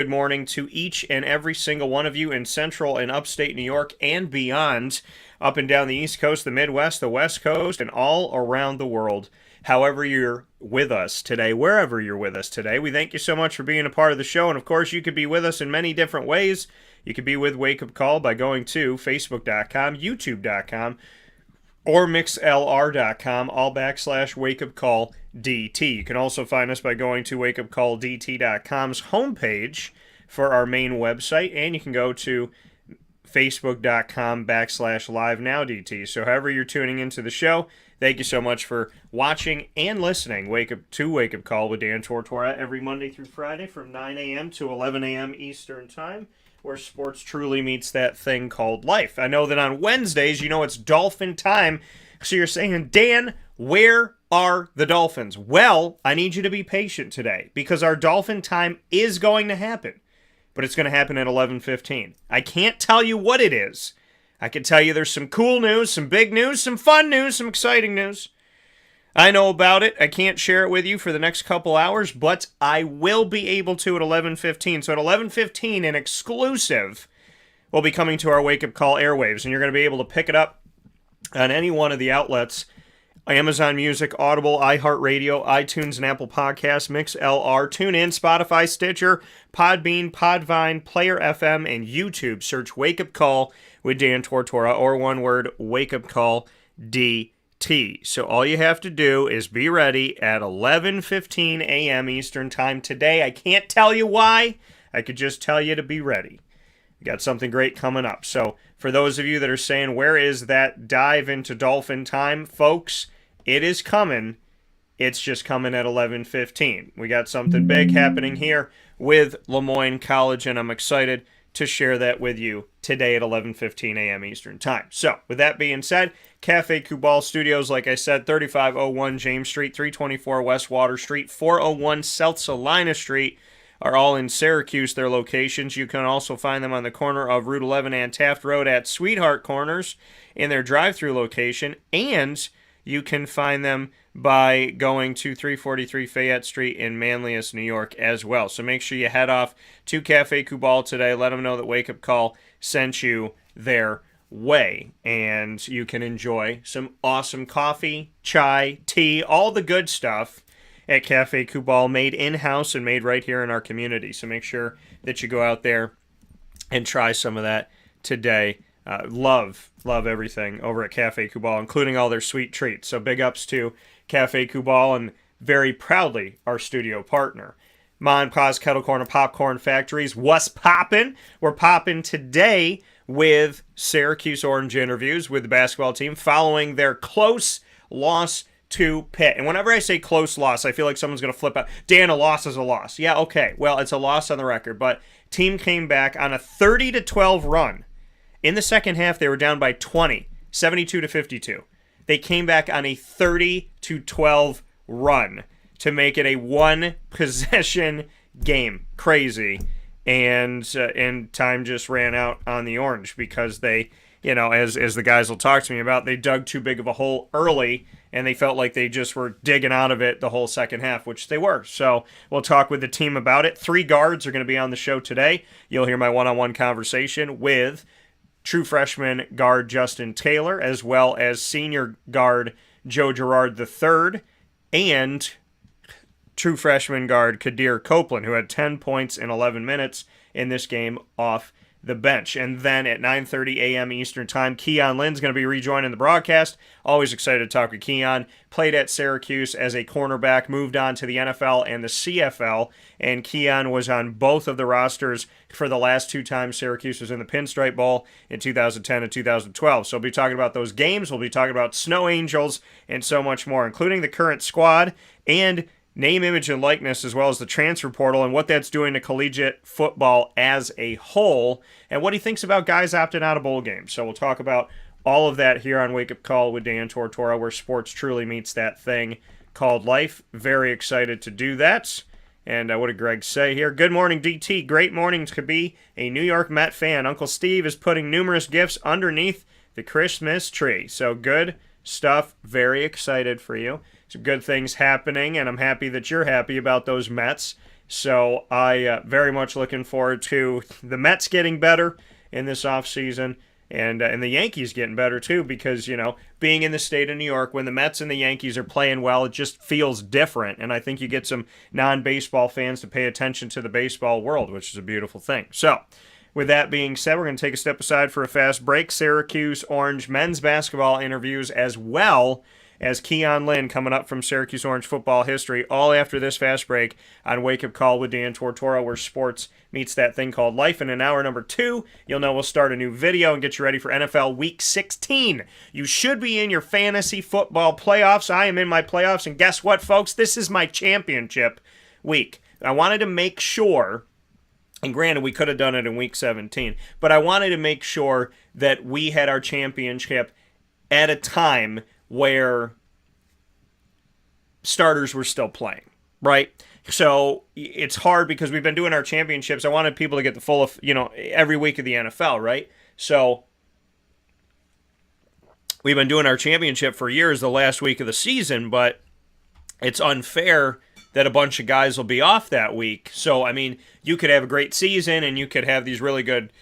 Good morning to each and every single one of you in central and upstate New York and beyond, up and down the East Coast, the Midwest, the West Coast, and all around the world. However you're with us today, wherever you're with us today, we thank you so much for being a part of the show. And of course, you could be with us in many different ways. You could be with Wake Up Call by going to facebook.com, youtube.com, or mixlr.com, all /wakeupcalldt. You can also find us by going to wakeupcalldt.com's homepage for our main website, and you can go to facebook.com /live-now-dt. So however you're tuning into the show, thank you so much for watching and listening. Wake Up Call with Dan Tortora every Monday through Friday from 9 a.m. to 11 a.m. Eastern Time, where sports truly meets that thing called life. I know that on Wednesdays, it's Dolphin time. So you're saying, Dan, where are the Dolphins? Well, I need you to be patient today because our Dolphin time is going to happen. But it's going to happen at 11:15. I can't tell you what it is. I can tell you there's some cool news, some big news, some fun news, some exciting news. I know about it. I can't share it with you for the next couple hours, but I will be able to at 11:15. So at 11:15, an exclusive will be coming to our Wake Up Call airwaves, and you're going to be able to pick it up on any one of the outlets: Amazon Music, Audible, iHeartRadio, iTunes and Apple Podcasts, MixLR, TuneIn, Spotify, Stitcher, Podbean, Podvine, Player FM, and YouTube. Search Wake Up Call with Dan Tortora, or one word, Wake Up Call DT. So all you have to do is be ready at 11:15 a.m. Eastern Time today. I can't tell you why. I could just tell you to be ready. We got something great coming up. So for those of you that are saying, where is that dive into Dolphin time? Folks, it is coming. It's just coming at 11:15. We got something big happening here with Lemoyne College, and I'm excited to share that with you today at 11:15 a.m. Eastern Time. So, with that being said, Cafe Kubal Studios, like I said, 3501 James Street, 324 West Water Street, 401 South Salina Street are all in Syracuse, their locations. You can also find them on the corner of Route 11 and Taft Road at Sweetheart Corners in their drive-thru location, and you can find them by going to 343 Fayette Street in Manlius, New York as well. So make sure you head off to Cafe Kubal today. Let them know that Wake Up Call sent you their way. And you can enjoy some awesome coffee, chai, tea, all the good stuff at Cafe Kubal, made in-house and made right here in our community. So make sure that you go out there and try some of that today. Love everything over at Cafe Kubal, including all their sweet treats. So big ups to Cafe Kubal, and very proudly our studio partner. Ma and Pa's Kettle Corn and Popcorn Factories. What's poppin'? We're poppin' today with Syracuse Orange interviews with the basketball team following their close loss to Pitt. And whenever I say close loss, I feel like someone's going to flip out. Dan, a loss is a loss. Yeah, okay. Well, it's a loss on the record, but team came back on a 30-12 run. In the second half, they were down by 20, 72-52. They came back on a 30-12 run to make it a one-possession game. Crazy. And time just ran out on the Orange because they, as the guys will talk to me about, they dug too big of a hole early, and they felt like they just were digging out of it the whole second half, which they were. So we'll talk with the team about it. 3 guards are going to be on the show today. You'll hear my one-on-one conversation with true freshman guard Justin Taylor, as well as senior guard Joe Girard III, and true freshman guard Quadir Copeland, who had 10 points in 11 minutes in this game off the bench. And then at 9:30 a.m. Eastern Time, Keon Lyn's going to be rejoining the broadcast. Always excited to talk with Keon. Played at Syracuse as a cornerback, moved on to the NFL and the CFL, and Keon was on both of the rosters for the last 2 times Syracuse was in the Pinstripe Bowl in 2010 and 2012. So we'll be talking about those games. We'll be talking about Snow Angels and so much more, including the current squad and name, image, and likeness, as well as the transfer portal and what that's doing to collegiate football as a whole, and what he thinks about guys opting out of bowl games. So we'll talk about all of that here on Wake Up Call with Dan Tortora, where sports truly meets that thing called life. Very excited to do that. And what did Greg say here? Good morning, DT. Great morning to be a New York Met fan. Uncle Steve is putting numerous gifts underneath the Christmas tree. So good stuff. Very excited for you. Some good things happening, and I'm happy that you're happy about those Mets. So I very much looking forward to the Mets getting better in this offseason. And the Yankees getting better, too, because, being in the state of New York, when the Mets and the Yankees are playing well, it just feels different. And I think you get some non-baseball fans to pay attention to the baseball world, which is a beautiful thing. So, with that being said, we're going to take a step aside for a fast break. Syracuse Orange men's basketball interviews, as well as Keon Lyn coming up from Syracuse Orange football history, all after this fast break on Wake Up Call with Dan Tortora, where sports meets that thing called life. And in hour number 2, you'll know we'll start a new video and get you ready for NFL Week 16. You should be in your fantasy football playoffs. I am in my playoffs, and guess what, folks? This is my championship week. I wanted to make sure, and granted, we could have done it in Week 17, but I wanted to make sure that we had our championship at a time where starters were still playing, right? So it's hard because we've been doing our championships. I wanted people to get the full of, every week of the NFL, right? So we've been doing our championship for years, the last week of the season, but it's unfair that a bunch of guys will be off that week. So, you could have a great season and you could have these really good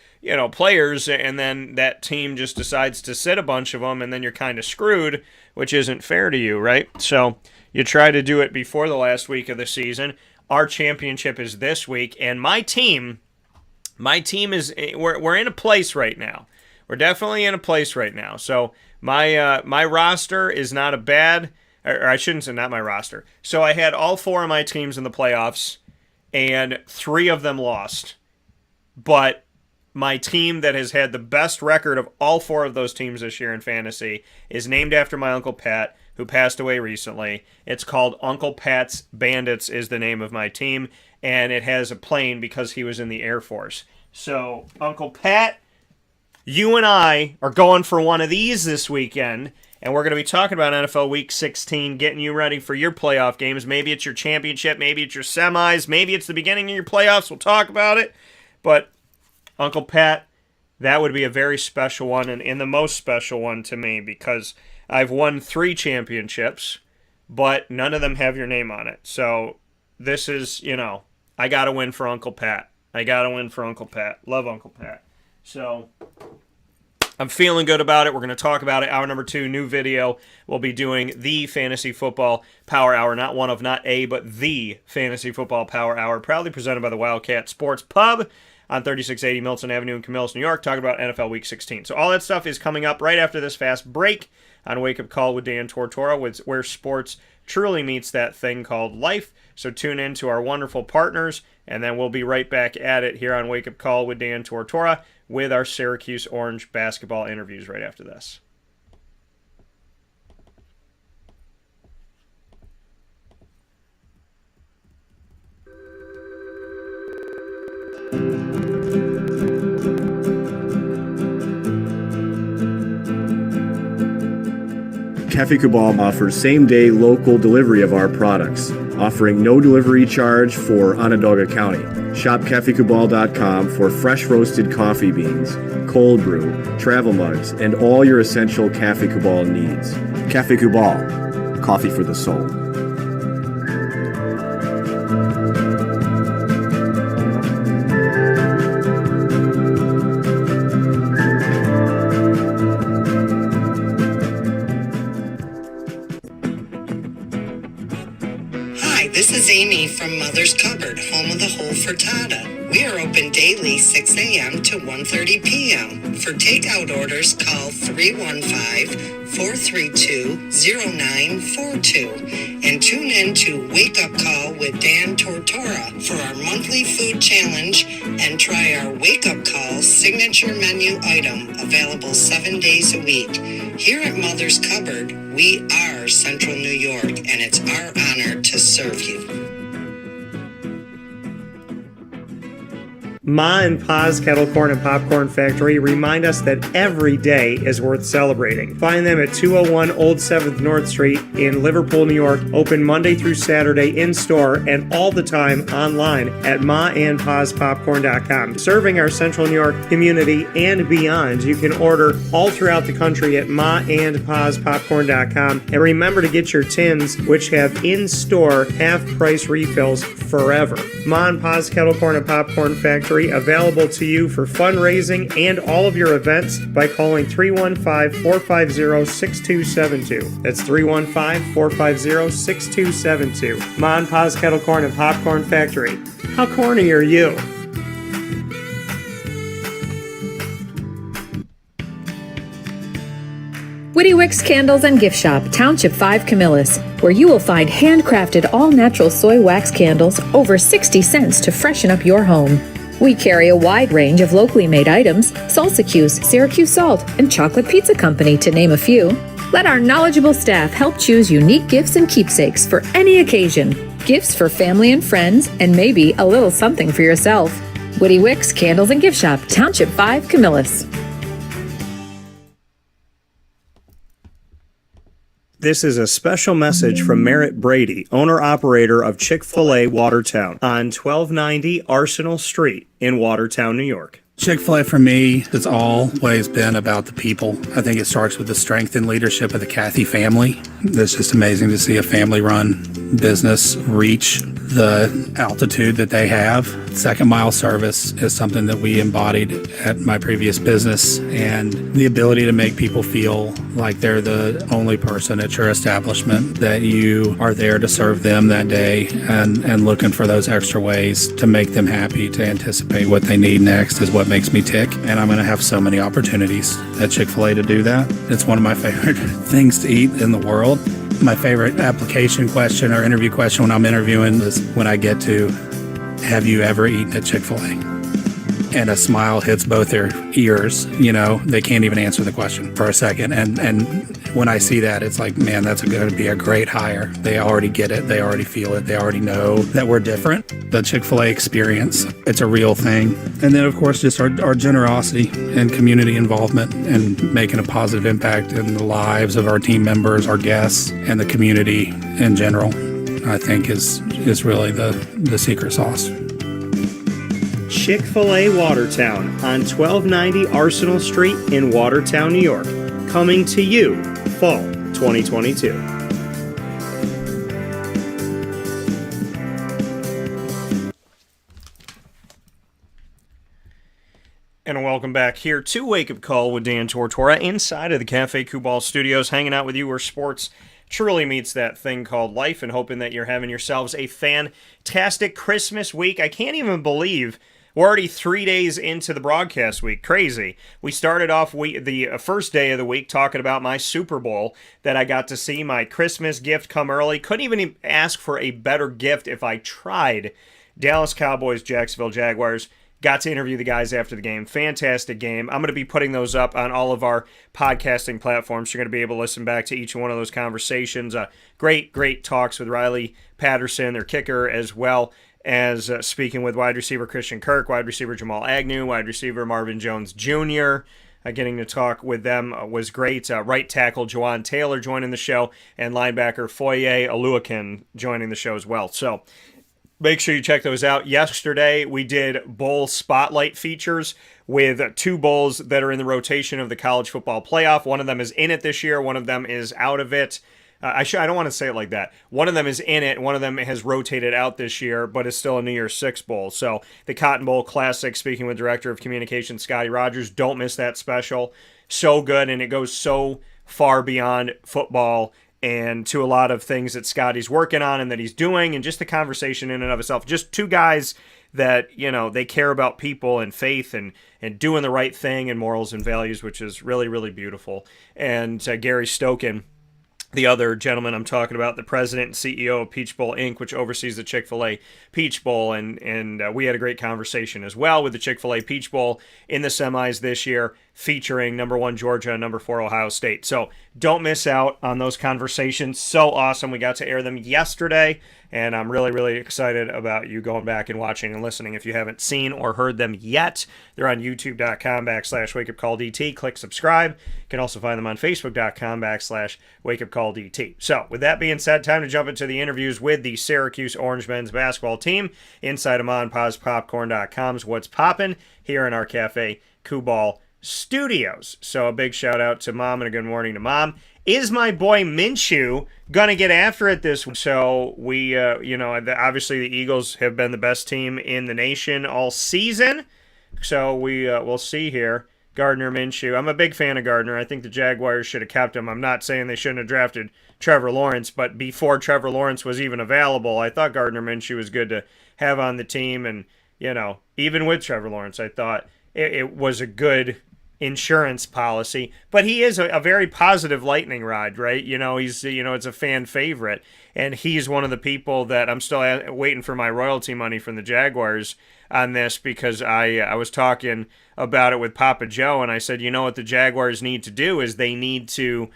players, and then that team just decides to sit a bunch of them, and then you're kind of screwed, which isn't fair to you, right? So you try to do it before the last week of the season. Our championship is this week, and my team is, we're in a place right now. We're definitely in a place right now. So my roster is not a bad, or I shouldn't say not my roster. So I had all 4 of my teams in the playoffs, and 3 of them lost. But my team that has had the best record of all 4 of those teams this year in fantasy is named after my Uncle Pat, who passed away recently. It's called Uncle Pat's Bandits is the name of my team, and it has a plane because he was in the Air Force. So, Uncle Pat, you and I are going for one of these this weekend, and we're going to be talking about NFL Week 16, getting you ready for your playoff games. Maybe it's your championship, maybe it's your semis, maybe it's the beginning of your playoffs. We'll talk about it, but Uncle Pat, that would be a very special one, and the most special one to me, because I've won 3 championships, but none of them have your name on it. So this is, I got to win for Uncle Pat. Love Uncle Pat. So I'm feeling good about it. We're going to talk about it. Hour number 2, new video. We'll be doing the Fantasy Football Power Hour, not one of, not a, but the Fantasy Football Power Hour, proudly presented by the Wildcat Sports Pub on 3680 Milton Avenue in Camillus, New York, talking about NFL Week 16. So all that stuff is coming up right after this fast break on Wake Up Call with Dan Tortora, where sports truly meets that thing called life. So tune in to our wonderful partners, and then we'll be right back at it here on Wake Up Call with Dan Tortora with our Syracuse Orange basketball interviews right after this. Café Cabal offers same-day local delivery of our products, offering no delivery charge for Onondaga County. Shop cafecabal.com for fresh roasted coffee beans, cold brew, travel mugs, and all your essential Café Cabal needs. Café Cabal, coffee for the soul. This is Amy from Mother's Cupboard, home of the whole frittata. We are open daily 6 a.m. to 1:30 p.m. For takeout orders, call 315-432-0942 and tune in to Wake Up Call with Dan Tortora for our monthly food challenge and try our Wake Up Call signature menu item available 7 days a week. Here at Mother's Cupboard, we are Central New York, and it's our honor to serve you. Ma and Pa's Kettle Corn and Popcorn Factory remind us that every day is worth celebrating. Find them at 201 Old 7th North Street in Liverpool, New York. Open Monday through Saturday in-store and all the time online at maandpaspopcorn.com. Serving our Central New York community and beyond, you can order all throughout the country at maandpaspopcorn.com. And remember to get your tins, which have in-store half-price refills forever. Ma and Pa's Kettle Corn and Popcorn Factory, available to you for fundraising and all of your events by calling 315-450-6272. That's 315-450-6272. Ma and Pa's Kettle Corn and Popcorn Factory. How corny are you? Witty Wicks Candles and Gift Shop, Township 5 Camillus, where you will find handcrafted all-natural soy wax candles over 60 cents to freshen up your home. We carry a wide range of locally made items, Syracuse, Syracuse Salt, and Chocolate Pizza Company, to name a few. Let our knowledgeable staff help choose unique gifts and keepsakes for any occasion. Gifts for family and friends, and maybe a little something for yourself. Witty Wicks Candles and Gift Shop, Township 5 Camillus. This is a special message from Merritt Brady, owner-operator of Chick-fil-A Watertown on 1290 Arsenal Street in Watertown, New York. Chick-fil-A for me has always been about the people. I think it starts with the strength and leadership of the Cathy family. It's just amazing to see a family-run business reach the altitude that they have. Second mile service is something that we embodied at my previous business, and the ability to make people feel like they're the only person at your establishment, that you are there to serve them that day and looking for those extra ways to make them happy, to anticipate what they need next is what makes me tick. And I'm going to have so many opportunities at Chick-fil-A to do that. It's one of my favorite things to eat in the world. My favorite application question or interview question when I'm interviewing is when I get to, have you ever eaten at Chick-fil-A? And a smile hits both their ears. You know, they can't even answer the question for a second. And when I see that, it's like, man, that's going to be a great hire. They already get it. They already feel it. They already know that we're different. The Chick-fil-A experience, it's a real thing. And then, of course, just our generosity and community involvement and making a positive impact in the lives of our team members, our guests, and the community in general, I think is really the secret sauce. Chick-fil-A Watertown on 1290 Arsenal Street in Watertown, New York. Coming to you, fall 2022. And welcome back here to Wake Up Call with Dan Tortora inside of the Cafe Kubal Studios, hanging out with you where sports truly meets that thing called life, and hoping that you're having yourselves a fantastic Christmas week. I can't even believe we're already 3 days into the broadcast week. Crazy. We started off the first day of the week talking about my Super Bowl that I got to see, my Christmas gift come early. Couldn't even ask for a better gift if I tried. Dallas Cowboys, Jacksonville Jaguars. Got to interview the guys after the game. Fantastic game. I'm going to be putting those up on all of our podcasting platforms. You're going to be able to listen back to each one of those conversations. Great talks with Riley Patterson, their kicker, as well as speaking with wide receiver Christian Kirk, wide receiver Jamal Agnew, wide receiver Marvin Jones Jr. Getting to talk with them was great. Right tackle Jawan Taylor joining the show, and linebacker Foye Oluwakin joining the show as well. So make sure you check those out. Yesterday, we did bowl spotlight features with two bowls that are in the rotation of the college football playoff. One of them is in it this year. One of them is out of it. I don't want to say it like that. One of them is in it. One of them has rotated out this year, but is still a New Year's Six Bowl. So the Cotton Bowl Classic, speaking with Director of Communications Scotty Rogers, don't miss that special. So good, and it goes so far beyond football and to a lot of things that Scotty's working on and that he's doing, and just the conversation in and of itself. Just two guys that, you know, they care about people and faith and doing the right thing and morals and values, which is really, really beautiful. And Gary Stokin, the other gentleman I'm talking about, the president and CEO of Peach Bowl Inc., which oversees the Chick-fil-A Peach Bowl, and we had a great conversation as well with the Chick-fil-A Peach Bowl in the semis this year, featuring number 1 Georgia and number 4 Ohio State. So don't miss out on those conversations. So awesome. We got to air them yesterday, and I'm really, really excited about you going back and watching and listening. If you haven't seen or heard them yet, they're on youtube.com/wakeupcalldt. Click subscribe. You can also find them on facebook.com/wakeupcalldt. So, with that being said, time to jump into the interviews with the Syracuse Orange men's basketball team inside of MonPazPopcorn.com's What's Poppin' here in our Cafe Kubal studios. So, a big shout out to Mom and a good morning to Mom. Is my boy Minshew going to get after it this week? So we, obviously the Eagles have been the best team in the nation all season. So we'll see here. Gardner Minshew. I'm a big fan of Gardner. I think the Jaguars should have kept him. I'm not saying they shouldn't have drafted Trevor Lawrence, but before Trevor Lawrence was even available, I thought Gardner Minshew was good to have on the team. And, even with Trevor Lawrence, I thought it was a good insurance policy, but he is a very positive lightning rod, right? He's it's a fan favorite, and he's one of the people that I'm still waiting for my royalty money from the Jaguars on this, because I was talking about it with Papa Joe, and I said, what the Jaguars need to do is they need to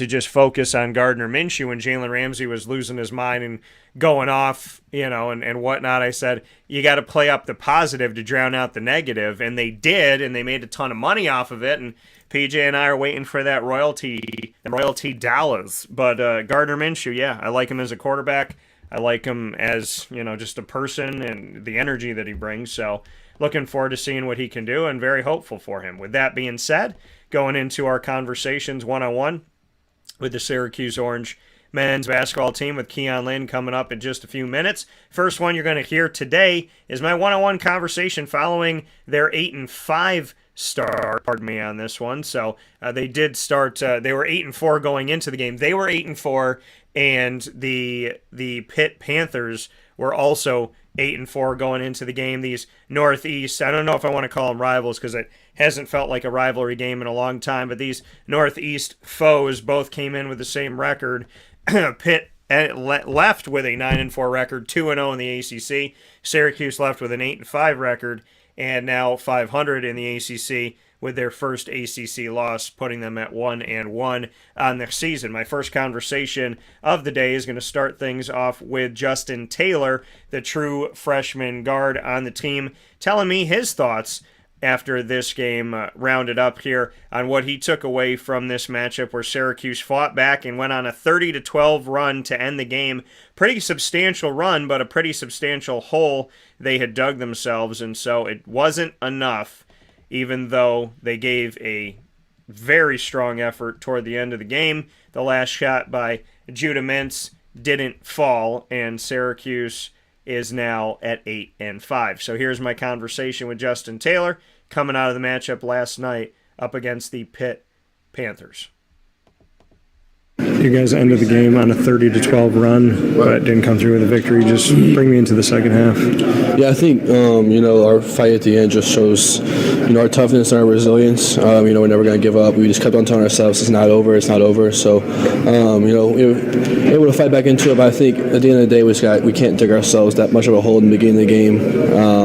just focus on Gardner Minshew. When Jalen Ramsey was losing his mind and going off, and whatnot, I said, you got to play up the positive to drown out the negative, and they did, and they made a ton of money off of it, and PJ and I are waiting for that royalty dollars. But Gardner Minshew, yeah, I like him as a quarterback. I like him as, just a person and the energy that he brings. So looking forward to seeing what he can do, and very hopeful for him. With that being said, going into our conversations one-on-one with the Syracuse Orange men's basketball team with Keon Lyn coming up in just a few minutes. First one you're going to hear today is my one-on-one conversation following their 8-5 start. Pardon me on this one. So they did start. They were 8-4 going into the game. They were 8-4, and the Pitt Panthers were also 8-4 going into the game. These Northeast, I don't know if I want to call them rivals because it hasn't felt like a rivalry game in a long time, but these Northeast foes both came in with the same record. Pitt left with a 9-4 record, 2-0 in the ACC. Syracuse left with an 8-5 record, and now 500 in the ACC with their first ACC loss, putting them at 1-1 on their season. My first conversation of the day is going to start things off with Justin Taylor, the true freshman guard on the team, telling me his thoughts after this game rounded up here on what he took away from this matchup, where Syracuse fought back and went on a 30-12 run to end the game. Pretty substantial run, but a pretty substantial hole they had dug themselves, and so it wasn't enough, even though they gave a very strong effort toward the end of the game. The last shot by Judah Mintz didn't fall, and Syracuse is now at 8-5. So here's my conversation with Justin Taylor coming out of the matchup last night up against the Pitt Panthers. You guys ended the game on a 30-12 run, but didn't come through with a victory. Just bring me into the second half. Yeah, I think, our fight at the end just shows, our toughness and our resilience. We're never going to give up. We just kept on telling ourselves it's not over. So, we were able to fight back into it, but I think at the end of the day, we can't dig ourselves that much of a hole in the beginning of the game,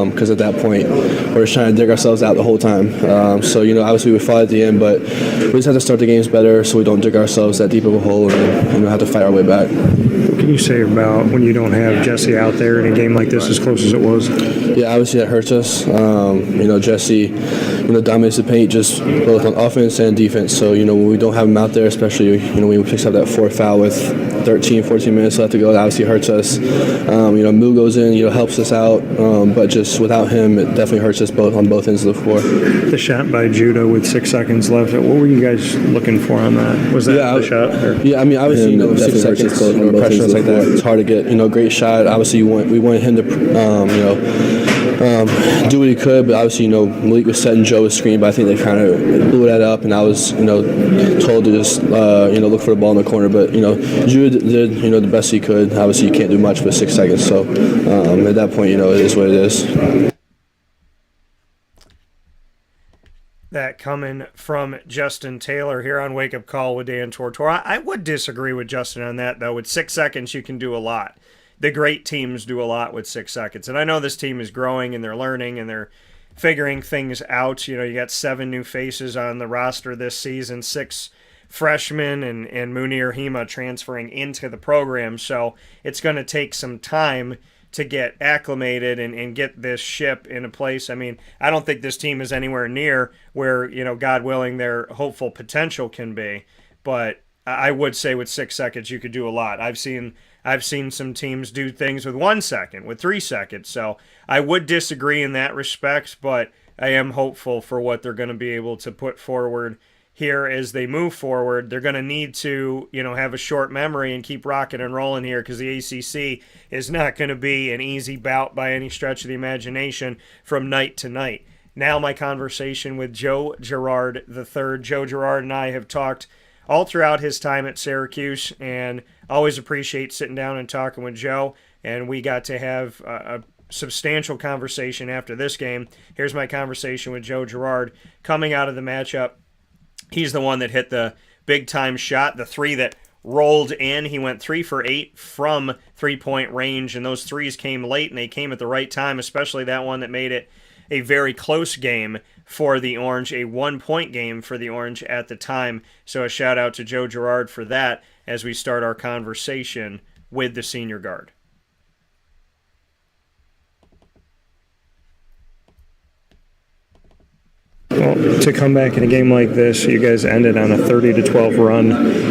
because at that point, we're just trying to dig ourselves out the whole time. Obviously we fought at the end, but we just have to start the games better so we don't dig ourselves that deep of a hole and have to fight our way back. What can you say about when you don't have Jesse out there in a game like this as close as it was? Yeah, obviously that hurts us. Jesse, dominates the paint just both on offense and defense. So, when we don't have him out there, especially, when he picks up that fourth foul with 13, 14 minutes left to go, that obviously hurts us. Moo goes in, helps us out, but just without him, it definitely hurts us both on both ends of the floor. The shot by Judah with 6 seconds left, what were you guys looking for on that? Was that the shot? Or? Yeah, obviously, 6 seconds, pressure like that, it's hard to get, great shot. Obviously, we wanted him to, do what he could, but obviously, Malik was setting Joe's screen, but I think they kind of blew that up, and I was, told to just, look for the ball in the corner. But, Jude did, the best he could. Obviously, you can't do much with 6 seconds, so at that point, it is what it is. That coming from Justin Taylor here on Wake Up Call with Dan Tortora. I would disagree with Justin on that, though. With 6 seconds, you can do a lot. The great teams do a lot with 6 seconds. And I know this team is growing and they're learning and they're figuring things out. You got 7 new faces on the roster this season, 6 freshmen and Munir Hema transferring into the program. So it's going to take some time to get acclimated and get this ship into place. I mean, I don't think this team is anywhere near where, God willing, their hopeful potential can be. But I would say with 6 seconds, you could do a lot. I've seen some teams do things with 1 second, with 3 seconds. So I would disagree in that respect, but I am hopeful for what they're going to be able to put forward here as they move forward. They're going to need to, have a short memory and keep rocking and rolling here, because the ACC is not going to be an easy bout by any stretch of the imagination from night to night. Now my conversation with Joe Girard III. Joe Girard and I have talked all throughout his time at Syracuse, and always appreciate sitting down and talking with Joe, and we got to have a substantial conversation after this game. Here's my conversation with Joe Girard coming out of the matchup. He's the one that hit the big-time shot, the three that rolled in. He went 3 for 8 from three-point range, and those threes came late, and they came at the right time, especially that one that made it a very close game for the Orange, a 1-point game for the Orange at the time. So a shout-out to Joe Girard for that as we start our conversation with the senior guard. Well, to come back in a game like this, you guys ended on a 30-12 run.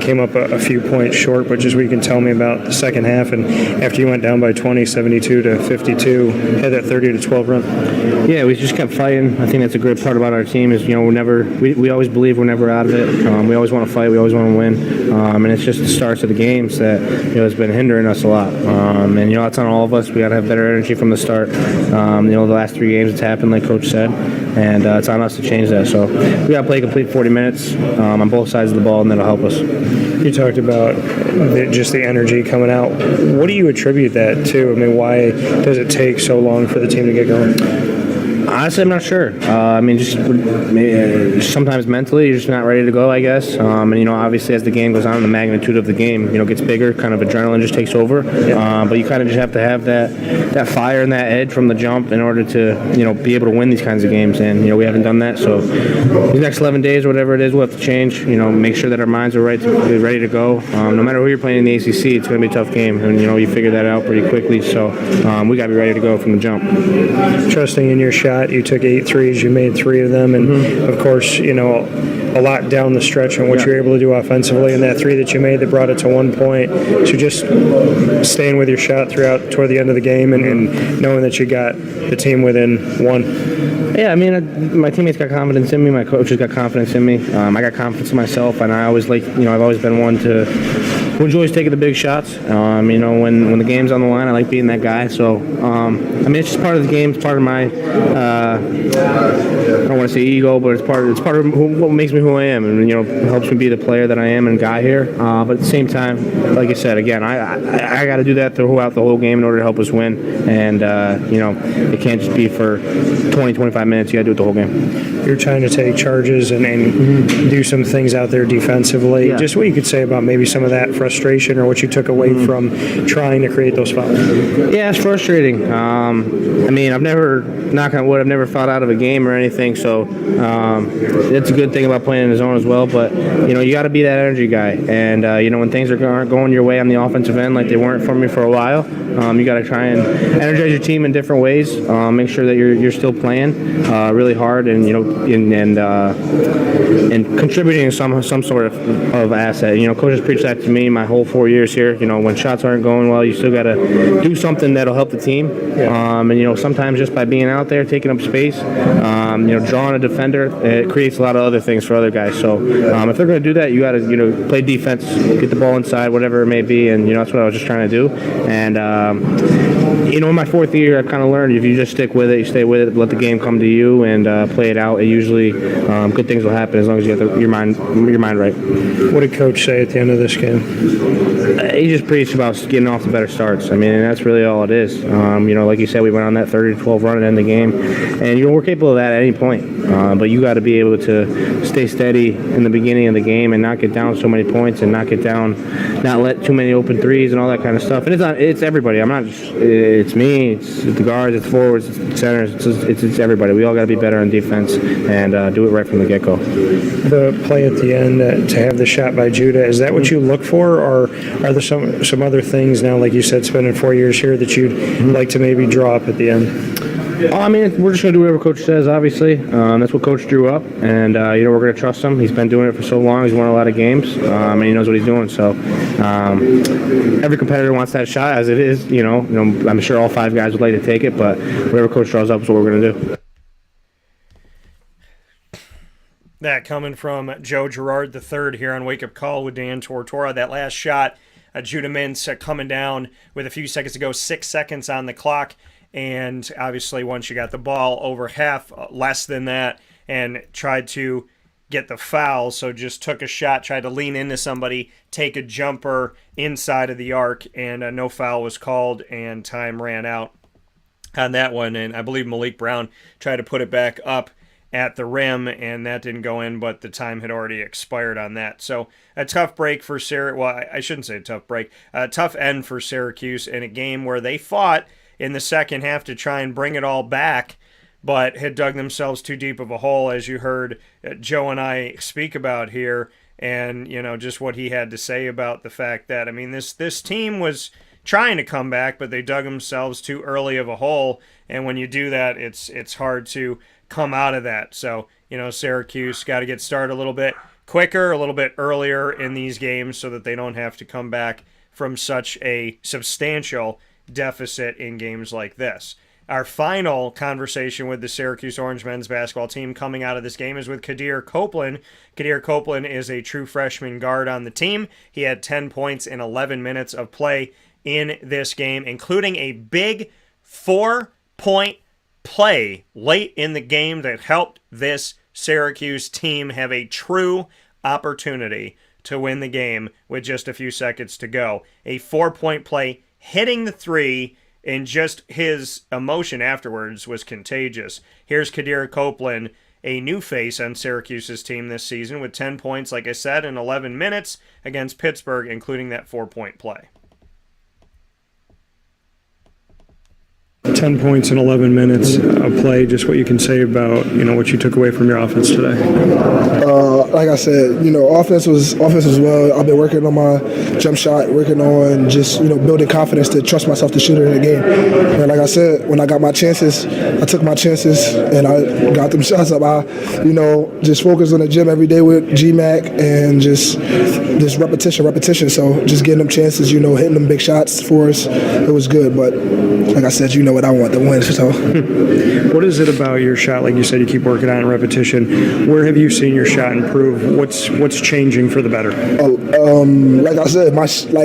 Came up a few points short, but just what you can tell me about the second half, and after you went down by 20, 72-52, had that 30-12 run. Yeah, we just kept fighting. I think that's a great part about our team is, we always believe we're never out of it. We always want to fight. We always want to win. And it's just the starts of the games that, has been hindering us a lot. And, it's on all of us. We got to have better energy from the start. The last 3 games it's happened, like Coach said. And it's on us to change that. So we got to play complete 40 minutes on both sides of the ball, and that'll help us. You talked about just the energy coming out. What do you attribute that to? Why does it take so long for the team to get going? Honestly, I'm not sure. Sometimes mentally you're just not ready to go, I guess. Obviously as the game goes on, the magnitude of the game, gets bigger. Kind of adrenaline just takes over. Yeah. But you kind of just have to have that fire and that edge from the jump in order to, be able to win these kinds of games. And we haven't done that. So these next 11 days or whatever it is, we'll have to change. Make sure that our minds are ready to go. No matter who you're playing in the ACC, it's going to be a tough game, and you figure that out pretty quickly. So we got to be ready to go from the jump. Trusting in your shot. You took 8 threes, you made 3 of them, and of course, a lot down the stretch on what you're able to do offensively, and that 3 that you made that brought it to 1 point. So just staying with your shot toward the end of the game, and knowing that you got the team within 1. Yeah, my teammates got confidence in me, my coaches got confidence in me, I got confidence in myself, and I always I've always been one who enjoys taking the big shots. When the game's on the line, I like being that guy. So, it's just part of the game. It's part of my, I don't want to say ego, but it's part of what makes me who I am, and helps me be the player that I am and guy here. But at the same time, like I said, again, I got to do that throughout the whole game in order to help us win. And it can't just be for 20, 25 minutes. You got to do it the whole game. You're trying to take charges and do some things out there defensively. Yeah. Just what you could say about maybe some of that frustration or what you took away from trying to create those fouls. Yeah, it's frustrating. I've never, knock on wood, I've never fouled out of a game or anything, so it's a good thing about playing in the zone as well. But you got to be that energy guy, and when things aren't going your way on the offensive end like they weren't for me for a while, you got to try and energize your team in different ways. Make sure that you're still playing really hard, and and contributing some sort of asset. Coaches preach that to me my whole 4 years here. When shots aren't going well, you still got to do something that'll help the team. Yeah. And sometimes just by being out there, taking up space, drawing a defender, it creates a lot of other things for other guys. So if they're going to do that, you got to play defense, get the ball inside, whatever it may be, and that's what I was just trying to do. And in my 4th year, I've kind of learned if you just stick with it, you stay with it, let the game come to you, and play it out. It usually good things will happen as long as you have your mind right. What did Coach say at the end of this game? he just preached about getting off the better starts. I mean, and that's really all it is. Like you said, we went on that 30-12 run at the end of the game, and we're capable of that at any point. But you got to be able to stay steady in the beginning of the game and not get down so many points and not let too many open threes and all that kind of stuff. And it's everybody. It's me, it's the guards, it's forwards, it's the centers, it's everybody. We all got to be better on defense and do it right from the get-go. The play at the end to have the shot by Judah, is that what you look for, or are there some other things now, like you said, spending 4 years here, that you'd like to maybe draw up at the end? I mean, we're just going to do whatever Coach says, obviously. That's what Coach drew up, and, we're going to trust him. He's been doing it for so long. He's won a lot of games, and he knows what he's doing. So every competitor wants that shot, as it is. I'm sure all 5 guys would like to take it, but whatever Coach draws up is what we're going to do. That coming from Joe Girard III here on Wake Up Call with Dan Tortora. That last shot, Judah Mintz coming down with a few seconds to go, 6 seconds on the clock. And obviously once you got the ball over half, less than that, and tried to get the foul, so just took a shot, tried to lean into somebody, take a jumper inside of the arc, and no foul was called, and time ran out on that one. And I believe Malik Brown tried to put it back up at the rim, and that didn't go in, but the time had already expired on that. So a tough break for Syracuse. Well, I shouldn't say a tough break. A tough end for Syracuse in a game where they fought in the second half to try and bring it all back, but had dug themselves too deep of a hole, as you heard Joe and I speak about here, and just what he had to say about the fact that, I mean, this team was trying to come back, but they dug themselves too early of a hole, and when you do that, it's hard to come out of that. So, Syracuse got to get started a little bit quicker, a little bit earlier in these games so that they don't have to come back from such a substantial deficit in games like this. Our final conversation with the Syracuse Orange men's basketball team coming out of this game is with Quadir Copeland. Quadir Copeland is a true freshman guard on the team. He had 10 points in 11 minutes of play in this game, including a big 4-point play late in the game that helped this Syracuse team have a true opportunity to win the game with just a few seconds to go. A 4-point play, hitting the three, and just his emotion afterwards was contagious. Here's Quadir Copeland, a new face on Syracuse's team this season, with 10 points, like I said, in 11 minutes against Pittsburgh, including that 4-point play. 10 points in 11 minutes of play, just what you can say about, what you took away from your offense today. Like I said, offense was well. I've been working on my jump shot, working on just, building confidence to trust myself to shoot it in the game. And like I said, when I got my chances, I took my chances and I got them shots up. I, just focused on the gym every day with GMAC and just repetition. So just getting them chances, hitting them big shots for us, it was good. But like I said, what I want to win. So, what is it about your shot? Like you said, you keep working on it in repetition. Where have you seen your shot improve? What's changing for the better? Like I said,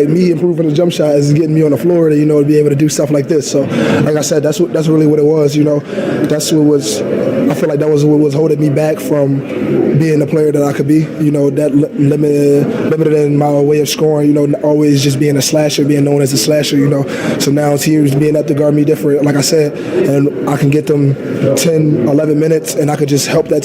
me improving the jump shot is getting me on the floor to be able to do stuff like this. So, like I said, that's really what it was. That's what was. I feel like that was what was holding me back from being the player that I could be. That limited in my way of scoring. Always just being a slasher, being known as a slasher. So now teams being up to guard me different, like I said, and I can get them 10, 11 minutes, and I could just help my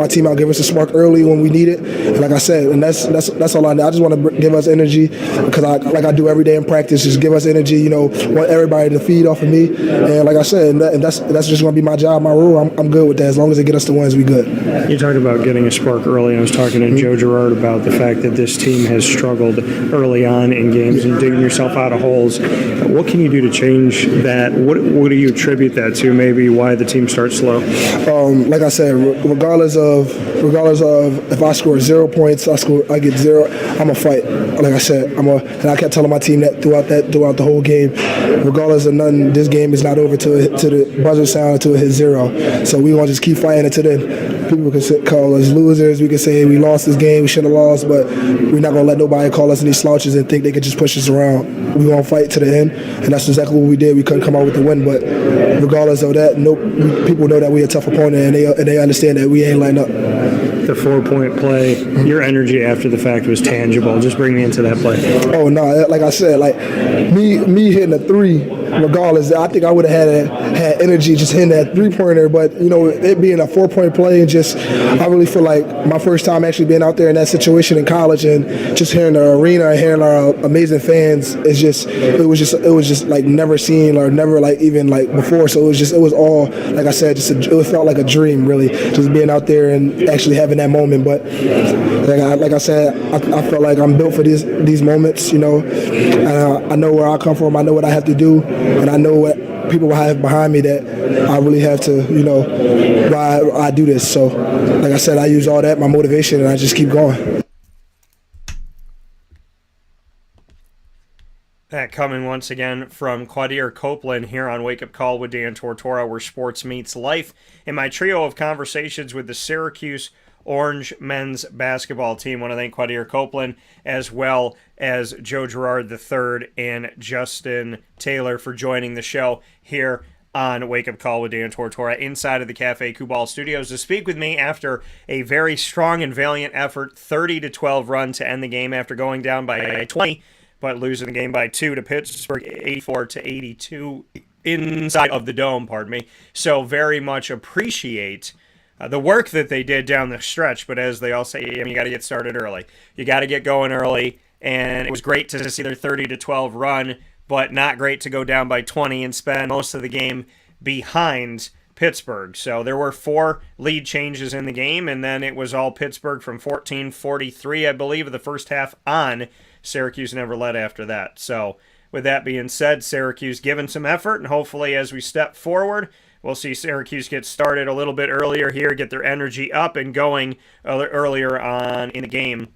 team out, give us a spark early when we need it. And like I said, and that's all I need. I just want to give us energy, because like I do every day in practice, just give us energy. Want everybody to feed off of me, and like I said, and that's just going to be my job, my role. I'm good with that. As long as they get us the wins, we good. You talked about getting a spark early. I was talking to Joe Girard about the fact that this team has struggled early on in games and digging yourself out of holes. What can you do to change that? What do you attribute that to? Maybe why the team starts slow? Like I said, regardless of if I score 0 points, I get 0. I'm a fight. Like I said, and I kept telling my team that throughout the whole game. Regardless of nothing, this game is not over till the buzzer sound until it hits 0. So we want to just keep fighting until then. People can call us losers. We can say we lost this game, we should have lost, but we're not gonna let nobody call us any slouches and think they could just push us around. We gonna fight to the end, and that's exactly what we did. We couldn't come out with the win, but regardless of that, people know that we're a tough opponent, and they understand that we ain't letting up. The 4-point play, your energy after the fact was tangible. Just bring me into that play. Oh no, like I said, like me hitting a three, regardless, I think I would have had energy just hitting that 3-pointer. But it being a 4-point play, and I really feel like my first time actually being out there in that situation in college, and just hearing the arena and hearing our amazing fans, it was just like never seen or never like even like before. So it was all, like I said, it felt like a dream, really, just being out there and actually having that moment. But like I said, I felt like I'm built for these moments. I know where I come from. I know what I have to do, and I know what people have behind me that I really have to, why I do this. So, like I said, I use all that, my motivation, and I just keep going. That coming once again from Quadir Copeland here on Wake Up Call with Dan Tortora, where sports meets life, in my trio of conversations with the Syracuse Orange men's basketball team. I want to thank Quadir Copeland as well as Joe Girard III and Justin Taylor for joining the show here on Wake Up Call with Dan Tortora inside of the Cafe Kubal Studios to speak with me after a very strong and valiant effort, 30-12 run to end the game after going down by 20, but losing the game by 2 to Pittsburgh, 84-82 inside of the Dome, pardon me. So very much appreciate the work that they did down the stretch, but as they all say, you got to get started early. You got to get going early, and it was great to see their 30-12 run, but not great to go down by 20 and spend most of the game behind Pittsburgh. So there were 4 lead changes in the game, and then it was all Pittsburgh from 14-43, I believe, of the first half on. Syracuse never led after that. So with that being said, Syracuse given some effort, and hopefully as we step forward, we'll see Syracuse get started a little bit earlier here, get their energy up and going earlier on in the game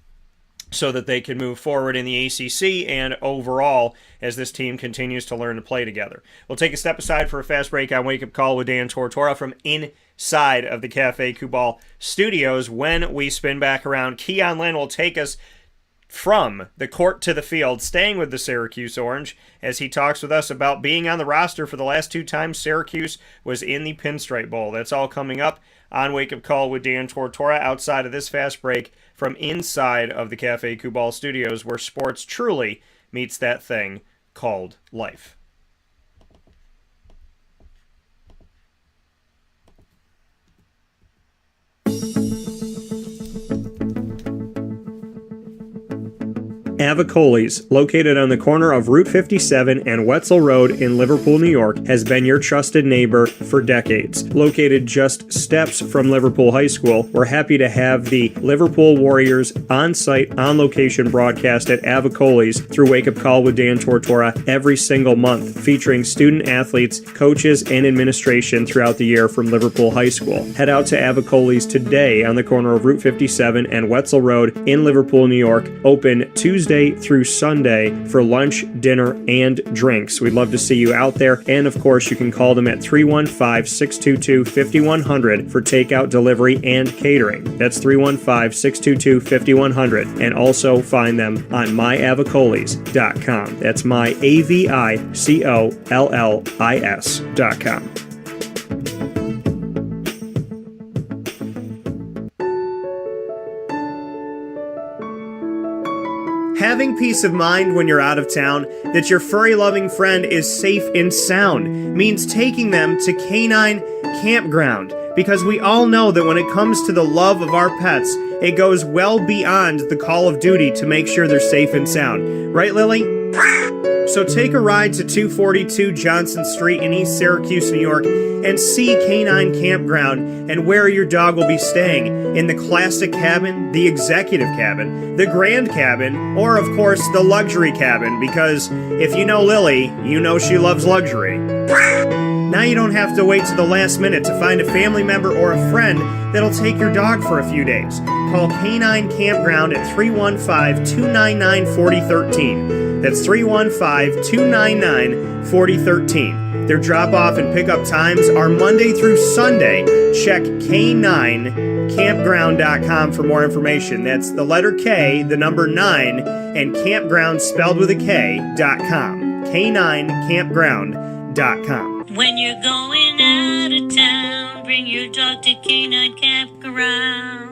so that they can move forward in the ACC and overall as this team continues to learn to play together. We'll take a step aside for a fast break on Wake Up Call with Dan Tortora from inside of the Cafe Kubal Studios. When we spin back around, Keon Lyn will take us from the court to the field, staying with the Syracuse Orange, as he talks with us about being on the roster for the last 2 times Syracuse was in the Pinstripe Bowl. That's all coming up on Wake Up Call with Dan Tortora outside of this fast break from inside of the Cafe Kubal Studios, where sports truly meets that thing called life. Avicoli's, located on the corner of Route 57 and Wetzel Road in Liverpool, New York, has been your trusted neighbor for decades. Located just steps from Liverpool High School, we're happy to have the Liverpool Warriors on-site, on-location broadcast at Avicoli's through Wake Up Call with Dan Tortora every single month, featuring student athletes, coaches, and administration throughout the year from Liverpool High School. Head out to Avicoli's today on the corner of Route 57 and Wetzel Road in Liverpool, New York, open Tuesday through Sunday for lunch, dinner, and drinks. We'd love to see you out there, and of course you can call them at 315-622-5100 for takeout, delivery, and catering. That's 315-622-5100, and also find them on myavicolis.com. That's myavicollis.com. Having peace of mind when you're out of town that your furry-loving friend is safe and sound means taking them to Canine Campground, because we all know that when it comes to the love of our pets, it goes well beyond the call of duty to make sure they're safe and sound. Right, Lily? So take a ride to 242 Johnson Street in East Syracuse, New York, and see Canine Campground and where your dog will be staying in the classic cabin, the executive cabin, the grand cabin, or of course the luxury cabin, because if you know Lily, you know she loves luxury. Now you don't have to wait to the last minute to find a family member or a friend that'll take your dog for a few days. Call Canine Campground at 315-299-4013. That's 315-299-4013. Their drop-off and pickup times are Monday through Sunday. Check K9campground.com for more information. That's the letter K, the number 9, and campground spelled with a K.com. K9campground.com. When you're going out of town, bring your dog to Canine Campground.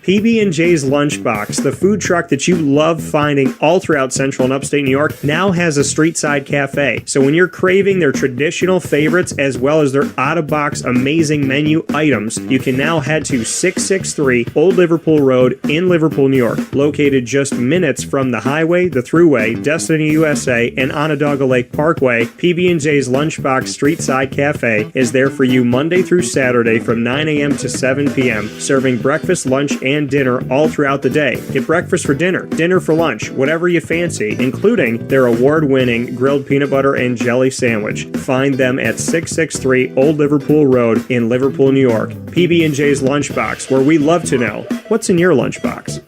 PB&J's Lunchbox, the food truck that you love finding all throughout Central and Upstate New York, now has a street-side cafe. So when you're craving their traditional favorites as well as their out-of-box amazing menu items, you can now head to 663 Old Liverpool Road in Liverpool, New York. Located just minutes from the highway, the Thruway, Destiny USA, and Onondaga Lake Parkway, PB&J's Lunchbox Street-Side Cafe is there for you Monday through Saturday from 9 a.m. to 7 p.m., serving breakfast, lunch, and dinner all throughout the day. Get breakfast for dinner, dinner for lunch, whatever you fancy, including their award-winning grilled peanut butter and jelly sandwich. Find them at 663 Old Liverpool Road in Liverpool, New York. PB&J's Lunchbox, where we love to know what's in your lunchbox.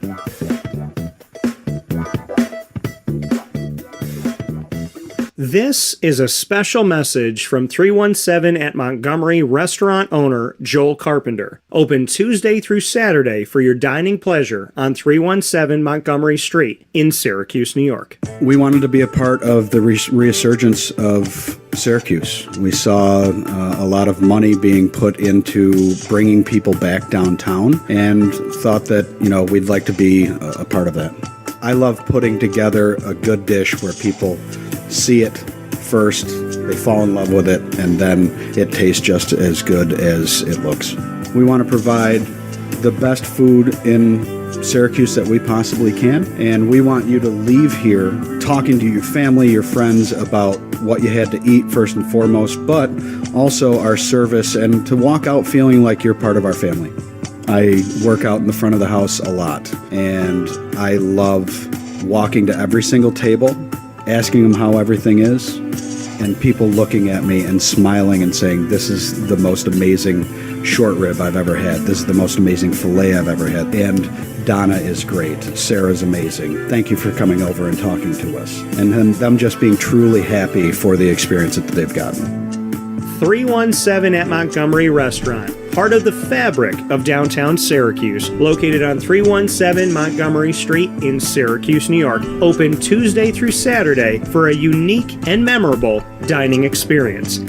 This is a special message from 317 at Montgomery restaurant owner Joel Carpenter. Open Tuesday through Saturday for your dining pleasure on 317 Montgomery Street in Syracuse, New York. We wanted to be a part of the resurgence of Syracuse. We saw a lot of money being put into bringing people back downtown and thought that, we'd like to be a part of that. I love putting together a good dish where people see it first, they fall in love with it, and then it tastes just as good as it looks. We want to provide the best food in Syracuse that we possibly can, and we want you to leave here talking to your family, your friends about what you had to eat first and foremost, but also our service, and to walk out feeling like you're part of our family. I work out in the front of the house a lot, and I love walking to every single table, asking them how everything is, and people looking at me and smiling and saying, this is the most amazing short rib I've ever had. This is the most amazing filet I've ever had. And Donna is great. Sarah's amazing. Thank you for coming over and talking to us. And then them just being truly happy for the experience that they've gotten. 317 at Montgomery Restaurant, part of the fabric of downtown Syracuse, located on 317 Montgomery Street in Syracuse, New York. Open Tuesday through Saturday for a unique and memorable dining experience.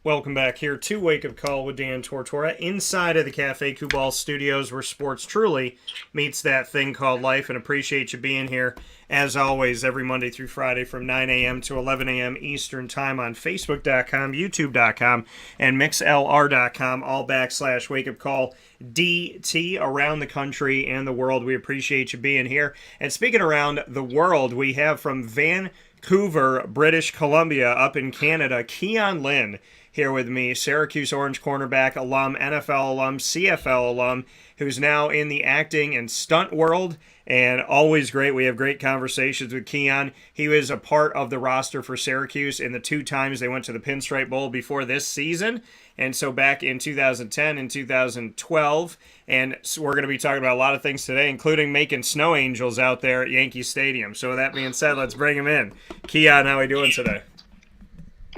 Welcome back here to Wake Up Call with Dan Tortora inside of the Cafe Kubal studios where sports truly meets that thing called life, and appreciate you being here as always every Monday through Friday from 9 a.m. to 11 a.m. Eastern Time on Facebook.com, YouTube.com, and MixLR.com, all / Wake Up Call DT around the country and the world. We appreciate you being here. And speaking around the world, we have from Vancouver, British Columbia, up in Canada, Keon Lyn here with me, Syracuse Orange cornerback, alum, NFL alum, CFL alum, who's now in the acting and stunt world, and always great. We have great conversations with Keon. He was a part of the roster for Syracuse in the 2 times they went to the Pinstripe Bowl before this season, and so back in 2010 and 2012, and so we're going to be talking about a lot of things today, including making snow angels out there at Yankee Stadium. So with that being said, let's bring him in. Keon, how are we doing today?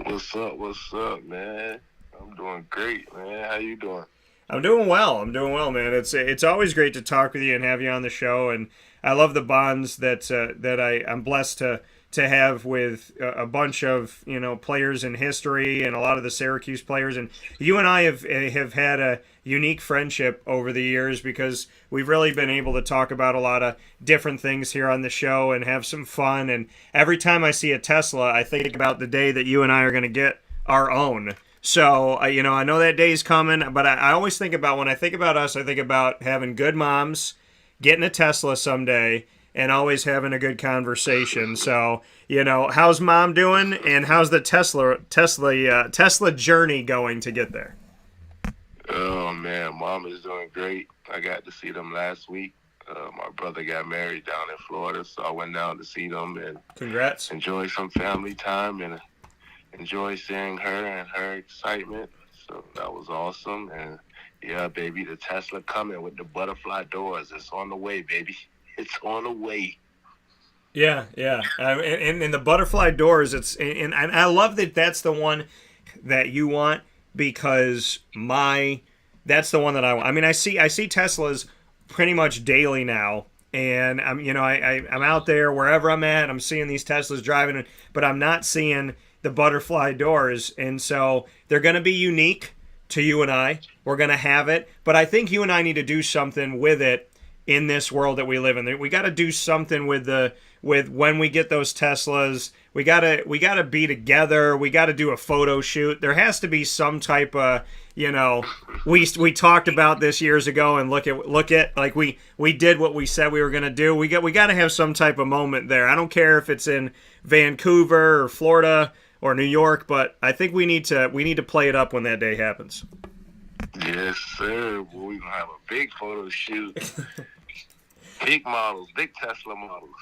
What's up, man? I'm doing great, man. How you doing? I'm doing well, man. It's always great to talk with you and have you on the show, and I love the bonds that I'm blessed to have with a bunch of players in history and a lot of the Syracuse players. And you and I have had a unique friendship over the years because we've really been able to talk about a lot of different things here on the show and have some fun. And every time I see a Tesla, I think about the day that you and I are going to get our own. So, I know that day's coming, but I always think about, when I think about us, I think about having good moms, getting a Tesla someday, and always having a good conversation. So, how's mom doing, and how's the Tesla journey going to get there? Oh, man, mom is doing great. I got to see them last week. My brother got married down in Florida, so I went down to see them and congrats. Enjoy some family time and enjoy seeing her and her excitement. So that was awesome. And yeah, baby, the Tesla coming with the butterfly doors. It's on the way, baby. It's on the way. Yeah. And the butterfly doors, and I love that that's the one that you want. because that's the one that I want. I mean, I see Teslas pretty much daily now, and I'm out there wherever I'm at. I'm seeing these Teslas driving, but I'm not seeing the butterfly doors, and so they're going to be unique to you and I. We're going to have it, but I think you and I need to do something with it in this world that we live in. We got to do something with when we get those Teslas. We gotta be together. We got to do a photo shoot. There has to be some type of, we talked about this years ago, and look at like we did what we said we were gonna do. We got to have some type of moment there. I don't care if it's in Vancouver or Florida or New York, but I think we need to play it up when that day happens. Yes, sir. Well, we're going to have a big photo shoot. Big models, big Tesla models.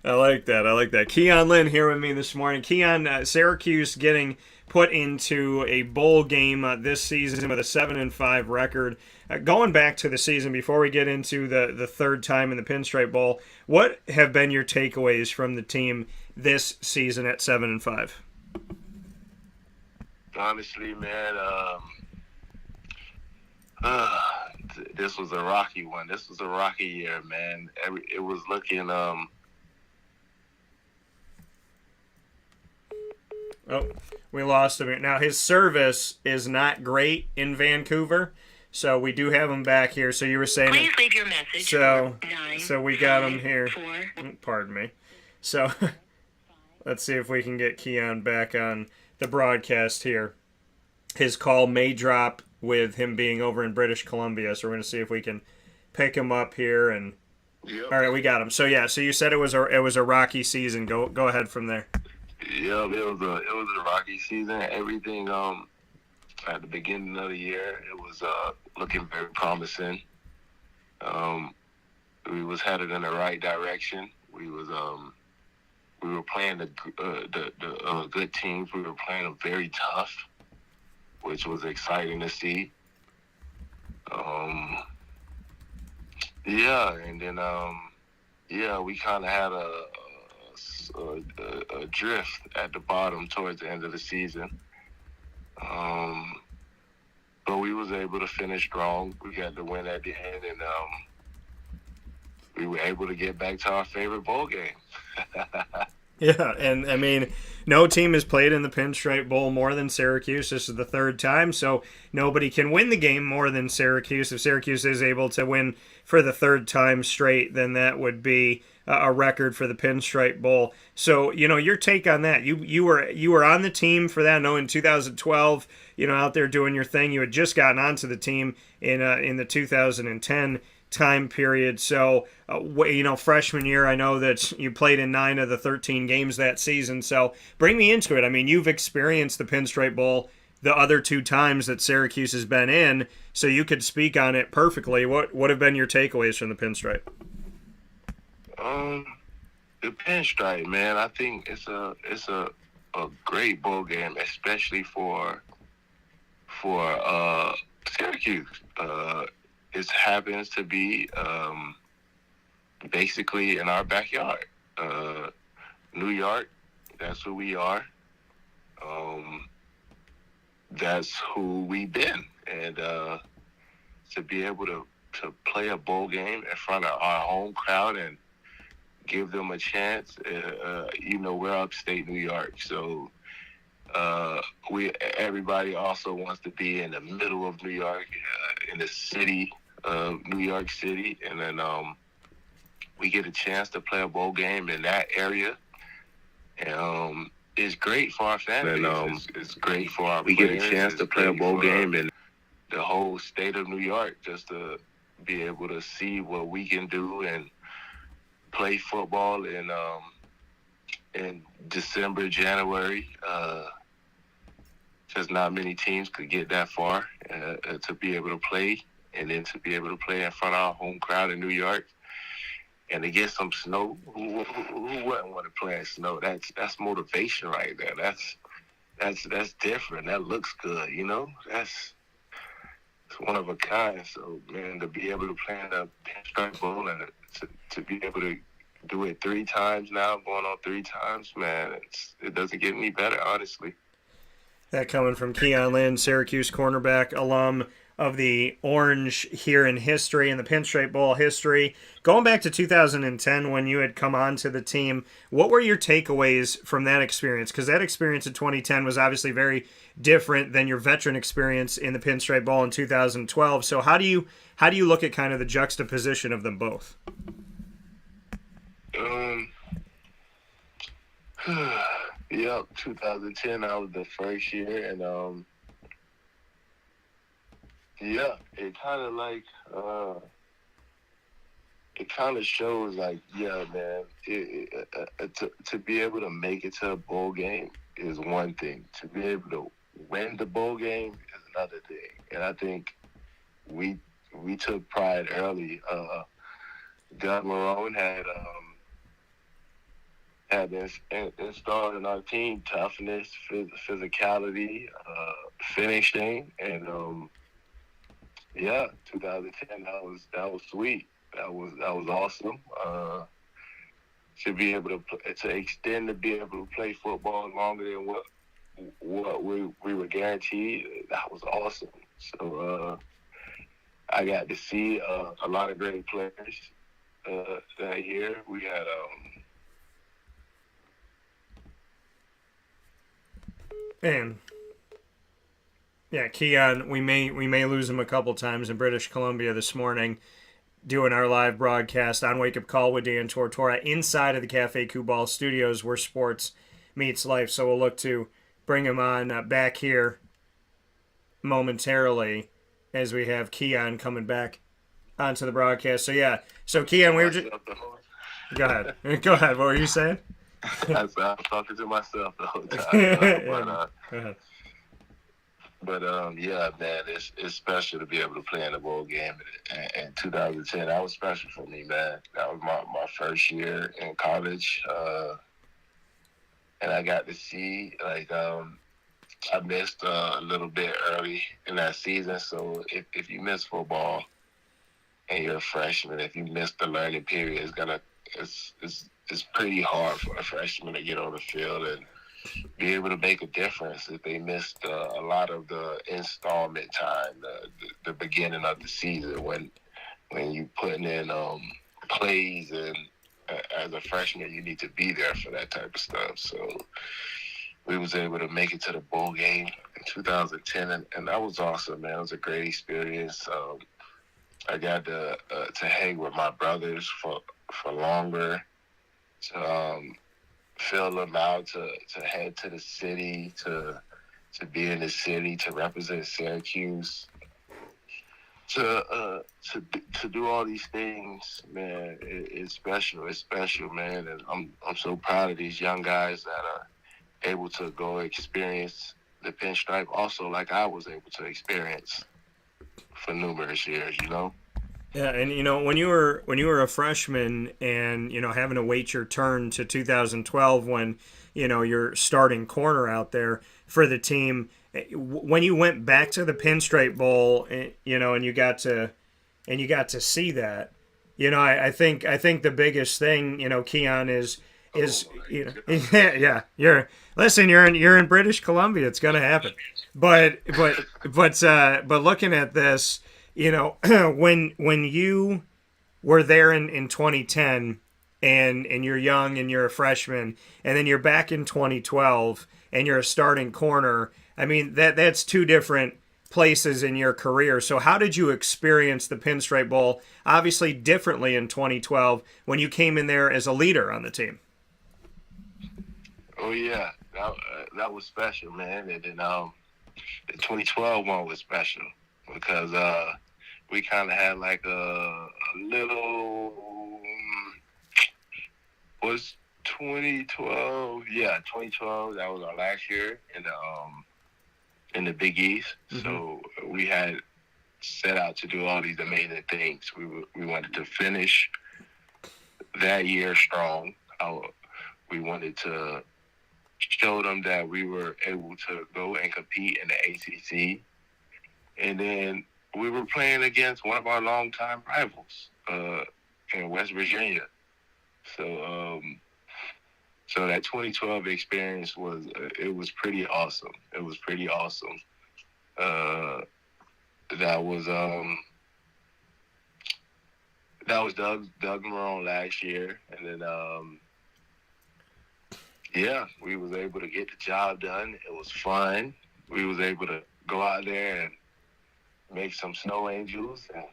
I like that. Keon Lyn here with me this morning. Keon, Syracuse getting put into a bowl game this season with a 7-5 record. Going back to the season, before we get into the third time in the Pinstripe Bowl, what have been your takeaways from the team this season at 7-5? Honestly, man, this was a rocky one. This was a rocky year, man. It was looking. Oh, we lost him. Now his service is not great in Vancouver, so we do have him back here. So you were saying. Please leave your message. So we got him here. Pardon me. So let's see if we can get Keon back on the broadcast here. His call may drop with him being over in British Columbia, so we're going to see if we can pick him up here. And Yep. All right, we got him. So yeah, so you said it was a rocky season. Go ahead from there. Yeah, it was a rocky season. Everything at the beginning of the year, it was looking very promising. We was headed in the right direction. We were playing the good teams. We were playing them very tough, which was exciting to see. Yeah, and then we kind of had a drift at the bottom towards the end of the season. But we was able to finish strong. We got the win at the end, and we were able to get back to our favorite bowl game. Yeah, and I mean, no team has played in the Pinstripe Bowl more than Syracuse. This is the third time, so nobody can win the game more than Syracuse. If Syracuse is able to win for the third time straight, then that would be a record for the Pinstripe Bowl. So, your take on that. You were on the team for that. No, in 2012, out there doing your thing. You had just gotten onto the team in the 2010 time period. So, freshman year, I know that you played in 9 of the 13 games that season. So bring me into it. I mean, you've experienced the Pinstripe Bowl the other 2 times that Syracuse has been in, so you could speak on it perfectly. What have been your takeaways from the Pinstripe? The Pinstripe, man, I think it's a great bowl game, especially for Syracuse. It happens to be basically in our backyard. New York, that's who we are. That's who we've been. And to be able to play a bowl game in front of our home crowd and give them a chance, we're upstate New York. So everybody also wants to be in the middle of New York, in the city of New York City, and then we get a chance to play a bowl game in that area. And it's great for our fan base. It's great for our players. We get a chance to play a bowl game in the whole state of New York, just to be able to see what we can do and play football in December, January. Just not many teams could get that far to be able to play, and then to be able to play in front of our home crowd in New York, and to get some snow. Who wouldn't want to play in snow? That's motivation right there. That's different. That looks good. It's one of a kind. So, man, to be able to play in the Pinstripe Bowl and to be able to do it 3 times now, going on 3 times, man, it doesn't get any better, honestly. That coming from Keon Lyn, Syracuse cornerback, alum of the Orange here in history and the Pinstripe Bowl history. Going back to 2010 when you had come on to the team, what were your takeaways from that experience? Because that experience in 2010 was obviously very different than your veteran experience in the Pinstripe Bowl in 2012. So how do you look at kind of the juxtaposition of them both? Yep, 2010, that was the first year, and yeah, it kind of like, it kind of shows like, yeah, man, to be able to make it to a bowl game is one thing. To be able to win the bowl game is another thing. And I think we took pride early. Doug Marone had installed in our team toughness, physicality, finishing, and yeah, 2010 that was sweet. That was awesome. To be able to extend to be able to play football longer than what we were guaranteed, that was awesome. So I got to see a lot of great players that year. We had And yeah, Keon, we may lose him a couple times in British Columbia this morning, doing our live broadcast on Wake Up Call with Dan Tortora inside of the Cafe Kubal studios where sports meets life. So we'll look to bring him on back here momentarily as we have Keon coming back onto the broadcast. So yeah, so Keon, we were just go ahead. What were you saying? I was talking to myself the whole time. Yeah, man, it's special to be able to play in the bowl game in 2010. That was special for me, man. That was my first year in college, and I got to see I missed a little bit early in that season. So if you miss football and you're a freshman, if you miss the learning period, it's pretty hard for a freshman to get on the field and be able to make a difference if they missed a lot of the installment time, the beginning of the season when you putting in plays, and as a freshman you need to be there for that type of stuff. So we was able to make it to the bowl game in 2010, and that was awesome, man. It was a great experience. I got to hang with my brothers for longer, to fill them out, to head to the city, to be in the city, to represent Syracuse, to do all these things, man. It's special. It's special, man. And I'm so proud of these young guys that are able to go experience the Pinstripe also, like I was able to experience for numerous years, you know. Yeah, and when you were a freshman and having to wait your turn to 2012 when you're starting corner out there for the team, when you went back to the Pinstripe Bowl, and you got to see that, I think the biggest thing, Keon, is yeah, you're in British Columbia, it's gonna happen, but looking at this. When you were there in 2010 and you're young and you're a freshman, and then you're back in 2012 and you're a starting corner, I mean, that's two different places in your career. So how did you experience the Pinstripe Bowl, obviously differently in 2012 when you came in there as a leader on the team? Oh, yeah. That was special, man. And then the 2012 one was special, because we kind of had like a little, was 2012? Yeah, 2012. That was our last year in the Big East. Mm-hmm. So we had set out to do all these amazing things. We wanted to finish that year strong. We wanted to show them that we were able to go and compete in the ACC. And then we were playing against one of our longtime rivals in West Virginia. So So that 2012 experience was pretty awesome. It was pretty awesome. That was Doug Marone last year, and then we was able to get the job done. It was fun. We was able to go out there and make some snow angels, and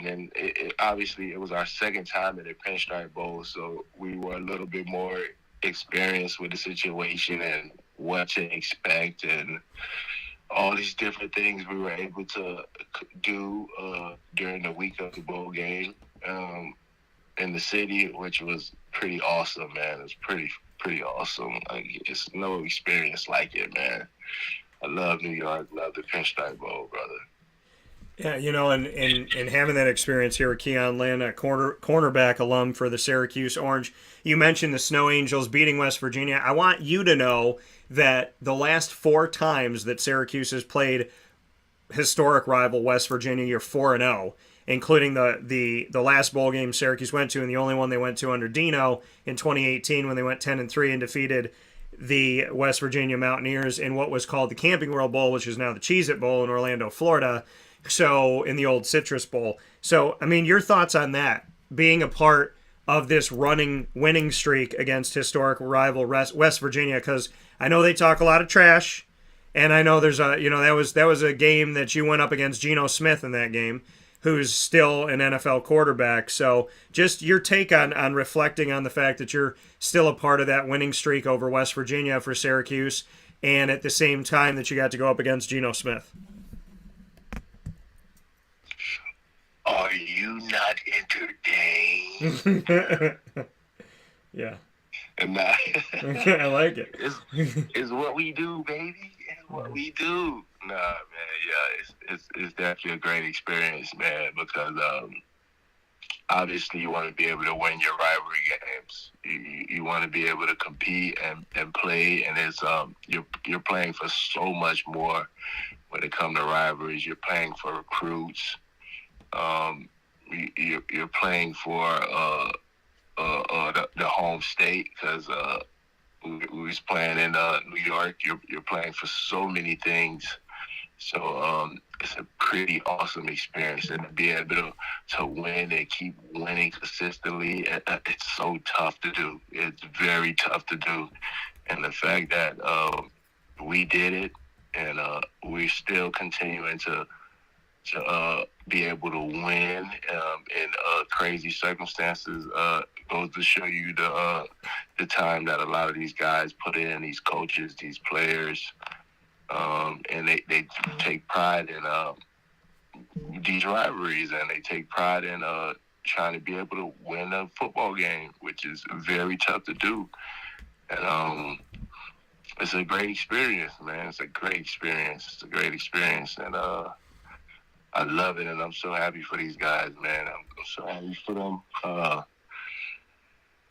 then obviously it was our second time in the Pinstripe Bowl, so we were a little bit more experienced with the situation and what to expect and all these different things we were able to do during the week of the bowl game in the city, which was pretty awesome, man. It was pretty awesome. Like, it's no experience like it, man. I love New York, love the Pinstripe Bowl, brother. Yeah, and having that experience here with Keon Lyn, a cornerback alum for the Syracuse Orange. You mentioned the Snow Angels beating West Virginia. I want you to know that the last 4 times that Syracuse has played historic rival West Virginia, you're 4-0, including the last bowl game Syracuse went to, and the only one they went to under Dino in 2018 when they went 10-3 and defeated the West Virginia Mountaineers in what was called the Camping World Bowl, which is now the Cheez-It Bowl in Orlando, Florida. So in the old Citrus Bowl. So, I mean, your thoughts on that, being a part of this winning streak against historic rival West Virginia, because I know they talk a lot of trash, and I know there's that was a game that you went up against Geno Smith in that game, who's still an NFL quarterback. So just your take on reflecting on the fact that you're still a part of that winning streak over West Virginia for Syracuse, and at the same time that you got to go up against Geno Smith. Are you not entertained? Yeah. And I like it. It's what we do, baby. It's what we do. Nah, man. Yeah, it's definitely a great experience, man. Because obviously you want to be able to win your rivalry games. You want to be able to compete and play, and it's you're playing for so much more when it comes to rivalries. You're playing for recruits. You're playing for the home state, because we was playing in New York. You're playing for so many things, so it's a pretty awesome experience, and to be able to win and keep winning consistently, it's so tough to do. It's very tough to do, and the fact that we did it, and we're still continuing to be able to win in crazy circumstances goes to show you the time that a lot of these guys put in, these coaches, these players, and they take pride in these rivalries, and they take pride in trying to be able to win a football game, which is very tough to do. And it's a great experience, man. It's a great experience. And I love it, and I'm so happy for these guys, man. I'm so happy for them.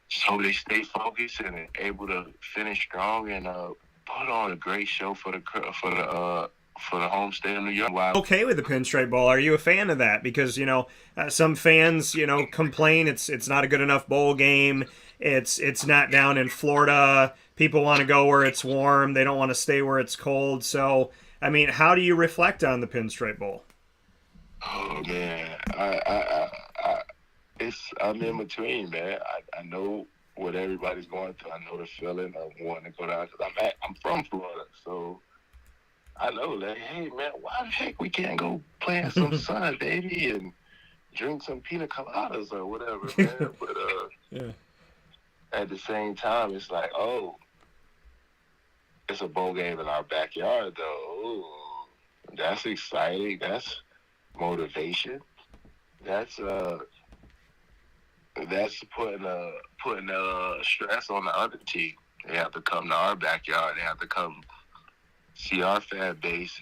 So they stay focused and able to finish strong and put on a great show for the home state of New York. Wow. Okay with the Pinstripe Bowl. Are you a fan of that? Because some fans complain it's not a good enough bowl game. It's not down in Florida. People want to go where it's warm. They don't want to stay where it's cold. So I mean, how do you reflect on the Pinstripe Bowl? Oh man, I'm in between, man. I know what everybody's going through. I know the feeling of wanting to go down, because I'm from Florida, so I know that. Hey man, why the heck we can't go play in some sun, baby, and drink some pina coladas or whatever, man? But at the same time, it's like, oh, it's a bowl game in our backyard, though. Ooh, that's exciting. That's motivation. That's putting stress on the other team. They have to come to our backyard. They have to come see our fan base,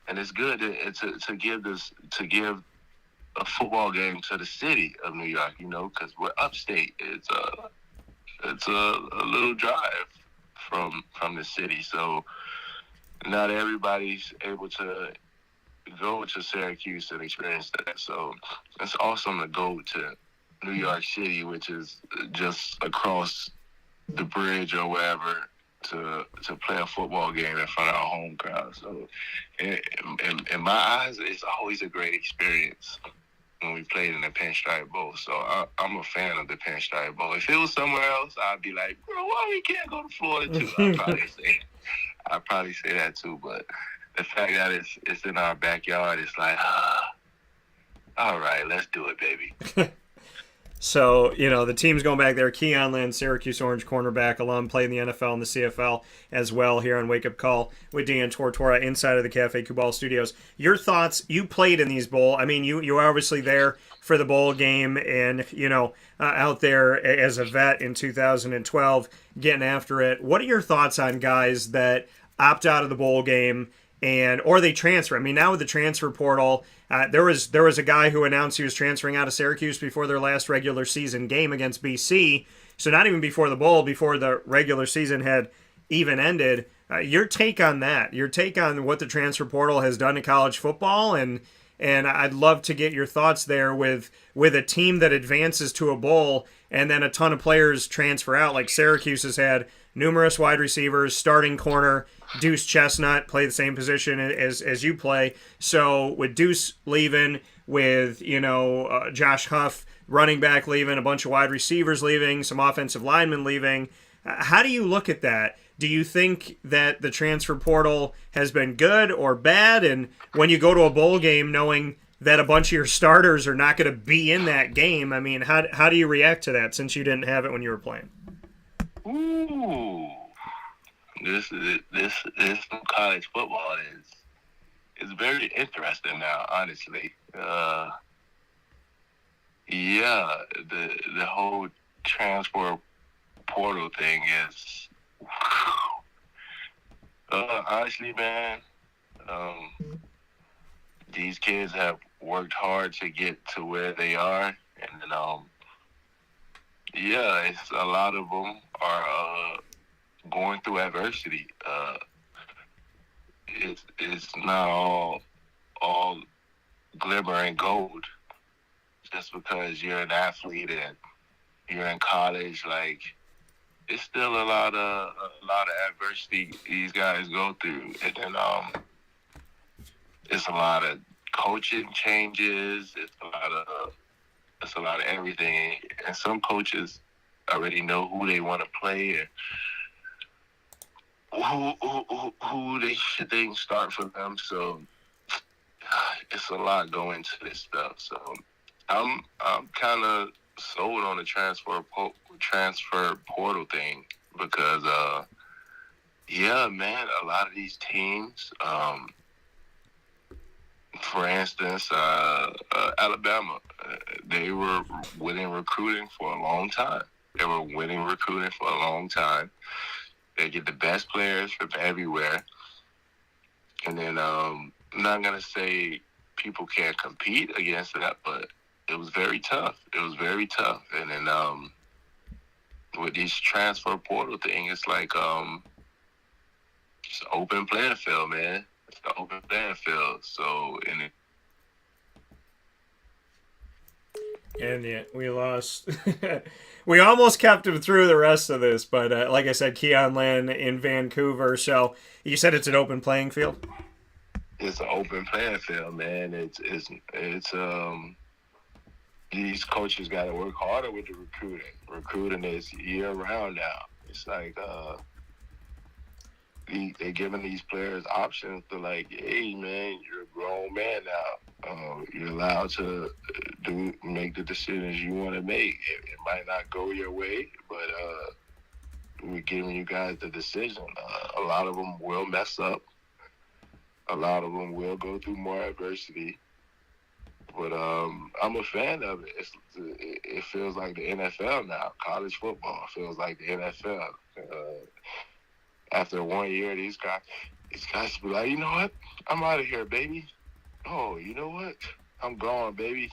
and it's good to give a football game to the city of New York. Because we're upstate. It's a little drive from the city, so not everybody's able to go to Syracuse and experience that. So it's awesome to go to New York City, which is just across the bridge or wherever, to play a football game in front of our home crowd. So in my eyes, it's always a great experience when we played in the Pinstripe Bowl. So I'm a fan of the Pinstripe Bowl. If it was somewhere else, I'd be like, bro, why we can't go to Florida too? I'd probably say that too. But the fact that it's in our backyard, it's like, all right, let's do it, baby. So, the team's going back there. Keon Lyn, Syracuse Orange cornerback, alum, played in the NFL and the CFL as well here on Wake Up Call with Dan Tortora inside of the Cafe Kubal studios. Your thoughts, you played in these bowl. I mean, you were obviously there for the bowl game and, out there as a vet in 2012, getting after it. What are your thoughts on guys that opt out of the bowl game or they transfer? I mean, now with the transfer portal, there was a guy who announced he was transferring out of Syracuse before their last regular season game against BC. So not even before the bowl, before the regular season had even ended. Your take on that? Your take on what the transfer portal has done to college football, and I'd love to get your thoughts there with a team that advances to a bowl and then a ton of players transfer out. Like Syracuse has had numerous wide receivers, starting corner. Deuce Chestnut play the same position as you play. So with Deuce leaving, with Josh Huff running back leaving, a bunch of wide receivers leaving, some offensive linemen leaving, how do you look at that? Do you think that the transfer portal has been good or bad? And when you go to a bowl game knowing that a bunch of your starters are not going to be in that game, I mean, how do you react to that since you didn't have it when you were playing? Ooh. This college football is very interesting now, honestly. The whole transfer portal thing is honestly, man. These kids have worked hard to get to where they are, and it's a lot of them are going through adversity. It's not all glimmer and gold just because you're an athlete and you're in college. Like, it's still a lot of adversity these guys go through, and then it's a lot of coaching changes. It's a lot of everything, and some coaches already know who they want to play and who they should start for them. So it's a lot going to this stuff. So I'm kind of sold on the transfer portal thing because man, a lot of these teams, for instance, Alabama, they were winning recruiting for a long time. They get the best players from everywhere. And then I'm not going to say people can't compete against that, but it was very tough. And then with these transfer portal thing, it's like it's an open playing field, man. It's the open playing field. So, and we lost. We almost kept him through the rest of this, but like I said, Keon Lyn in Vancouver. So you said it's an open playing field? It's an open playing field, man. It's these coaches got to work harder with the recruiting. Recruiting is year round now. It's like they're giving these players options to, like, hey, man, you're a grown man now. You're allowed to make the decisions you want to make. It might not go your way, but we're giving you guys the decision. A lot of them will mess up. A lot of them will go through more adversity. But I'm a fan of it. It feels like the NFL now. College football feels like the NFL. After 1 year, these guys be like, you know what? I'm out of here, baby. Oh, you know what? I'm gone, baby.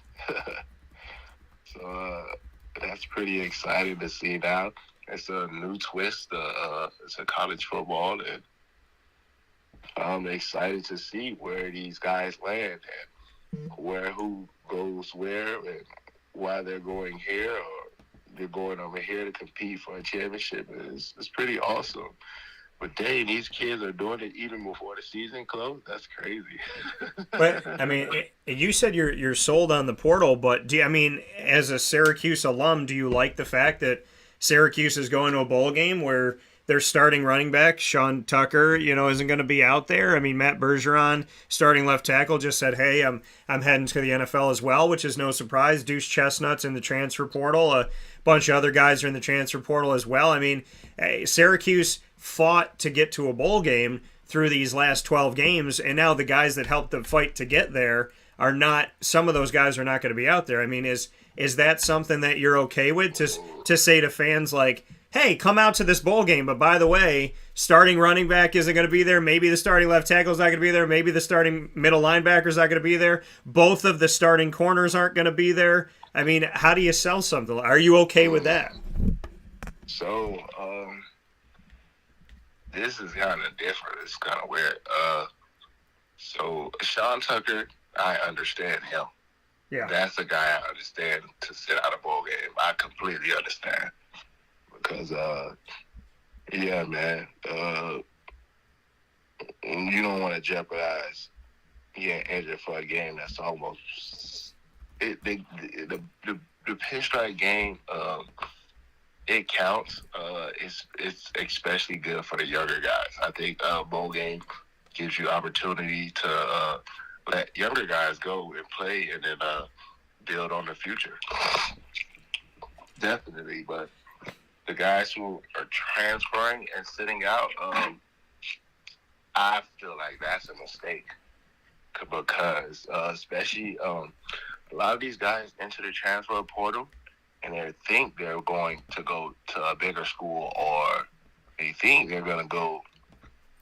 So that's pretty exciting to see now. It's a new twist. It's a college football, and I'm excited to see where these guys land and who goes where. And why they're going here or they're going over here to compete for a championship. It's pretty awesome. But dang, these kids are doing it even before the season closed. That's crazy. But I mean, you said you're sold on the portal, but as a Syracuse alum, do you like the fact that Syracuse is going to a bowl game where their starting running back Sean Tucker, isn't going to be out there? I mean, Matt Bergeron, starting left tackle, just said, "Hey, I'm heading to the NFL as well," which is no surprise. Deuce Chestnut's in the transfer portal. A bunch of other guys are in the transfer portal as well. I mean, Syracuse fought to get to a bowl game through these last 12 games, and now the guys that helped them fight to get there are not. Some of those guys are not going to be out there. I mean, is that something that you're okay with to say to fans like, hey, come out to this bowl game, but by the way, starting running back isn't going to be there. Maybe the starting left tackle is not going to be there. Maybe the starting middle linebacker is not going to be there. Both of the starting corners aren't going to be there. I mean, how do you sell something? Are you okay with that? So, this is kind of different. It's kind of weird. So Sean Tucker, I understand him. Yeah. That's a guy I understand to sit out a bowl game. I completely understand. Because, yeah, man, you don't want to jeopardize getting injured for a game that's almost the Pinstripe game. It counts. It's especially good for the younger guys. I think bowl game gives you opportunity to let younger guys go and play, and then build on the future. Definitely, but the guys who are transferring and sitting out, I feel like that's a mistake because, especially a lot of these guys enter the transfer portal and they think they're going to go to a bigger school, or they think they're going to go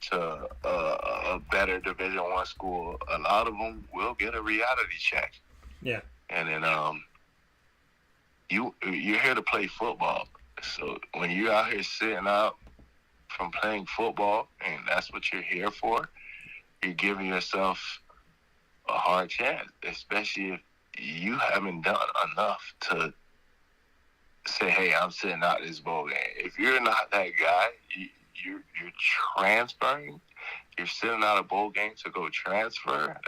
to a better Division I school. A lot of them will get a reality check. Yeah. And then you're here to play football. So when you're out here sitting out from playing football, and that's what you're here for, you're giving yourself a hard chance, especially if you haven't done enough to say, hey, I'm sitting out this bowl game. If you're not that guy, you're transferring, you're sitting out a bowl game to go transfer,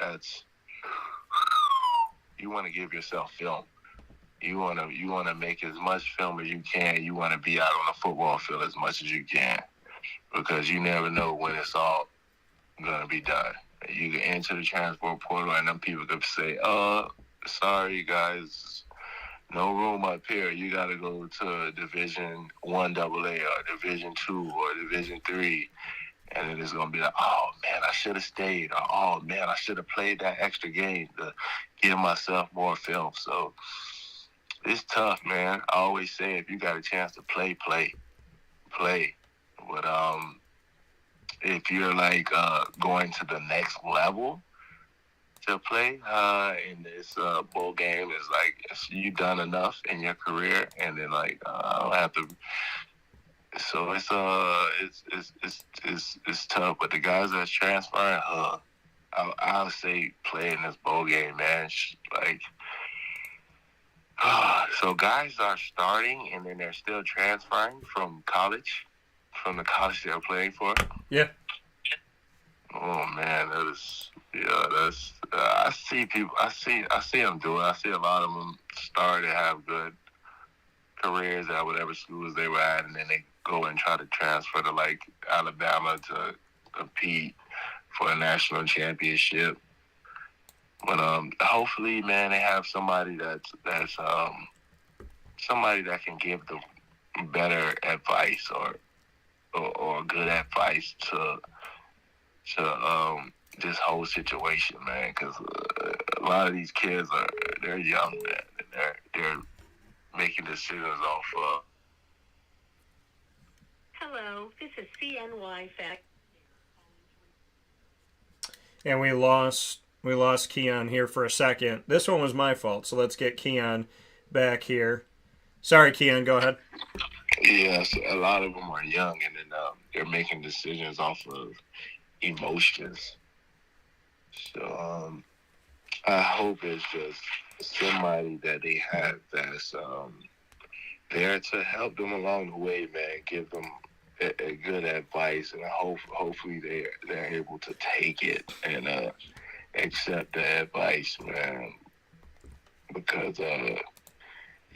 you want to give yourself film. You want to make as much film as you can. You want to be out on the football field as much as you can, because you never know when it's all going to be done. You can enter the transport portal and then people could say, sorry guys, no room up here. You got to go to Division I AA or Division II or Division III. And then it's going to be like, oh, man, I should have stayed. Or, oh, man, I should have played that extra game to give myself more film. So it's tough, man. I always say if you got a chance to play. But if you're like going to the next level to play in this bowl game, is like you've done enough in your career, and then like I don't have to. So it's tough. But the guys that's transferring, I'll say play in this bowl game, man. Like. So guys are starting, and then they're still transferring from college, from the college they're playing for. Yeah. Oh man, that's. I see people. I see them do it. I see a lot of them start to have good careers at whatever schools they were at, and then they go and try to transfer to like Alabama to compete for a national championship. But hopefully, man, they have somebody that's somebody that can give them better advice or good advice to this whole situation, man. Because a lot of these kids they're young, man. They're making decisions off of. Hello, this is CNY Fact. And we lost Keon here for a second. This one was my fault, so let's get Keon back here. Sorry, Keon, go ahead. Yes, a lot of them are young, and then they're making decisions off of emotions. So I hope it's just somebody that they have that's there to help them along the way, man. Give them a good advice, and hopefully they're able to take it and accept the advice, man. Because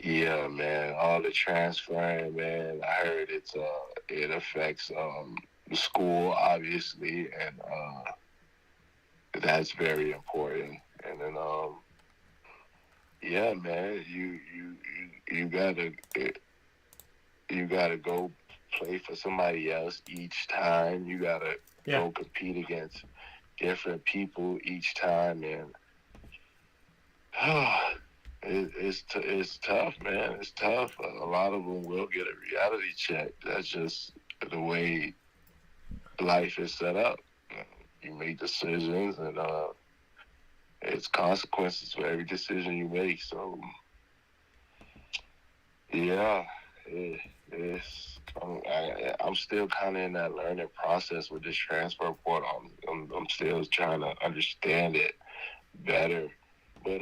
yeah, man, all the transferring, man. I heard it affects the school, obviously, and that's very important. And then yeah, man, you gotta go play for somebody else each time. You gotta go compete against different people each time, and it's tough, man. It's tough. A lot of them will get a reality check. That's just the way life is set up. You make decisions, and it's consequences for every decision you make. So, yeah, I'm still kind of in that learning process with this transfer portal. I'm still trying to understand it better, but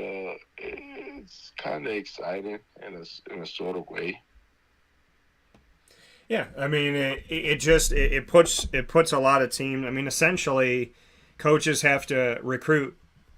it's kind of exciting in a sort of way. Yeah, I mean, it puts a lot of teams. I mean, essentially, coaches have to recruit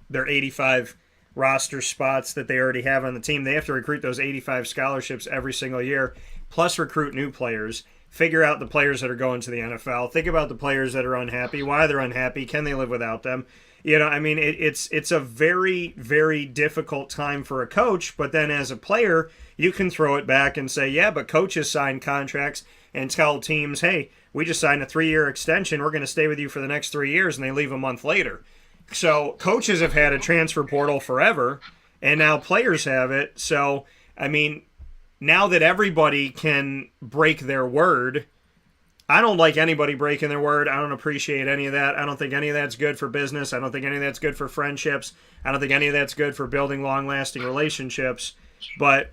their 85 roster spots that they already have on the team. They have to recruit those 85 scholarships every single year, plus recruit new players, figure out the players that are going to the NFL, think about the players that are unhappy, why they're unhappy, can they live without them? You know, I mean, it's a very, very difficult time for a coach, but then as a player, you can throw it back and say, yeah, but coaches sign contracts and tell teams, hey, we just signed a 3-year extension, we're going to stay with you for the next 3 years, and they leave a month later. So coaches have had a transfer portal forever, and now players have it. So, I mean, now that everybody can break their word, I don't like anybody breaking their word. I don't appreciate any of that. I don't think any of that's good for business. I don't think any of that's good for friendships. I don't think any of that's good for building long-lasting relationships. But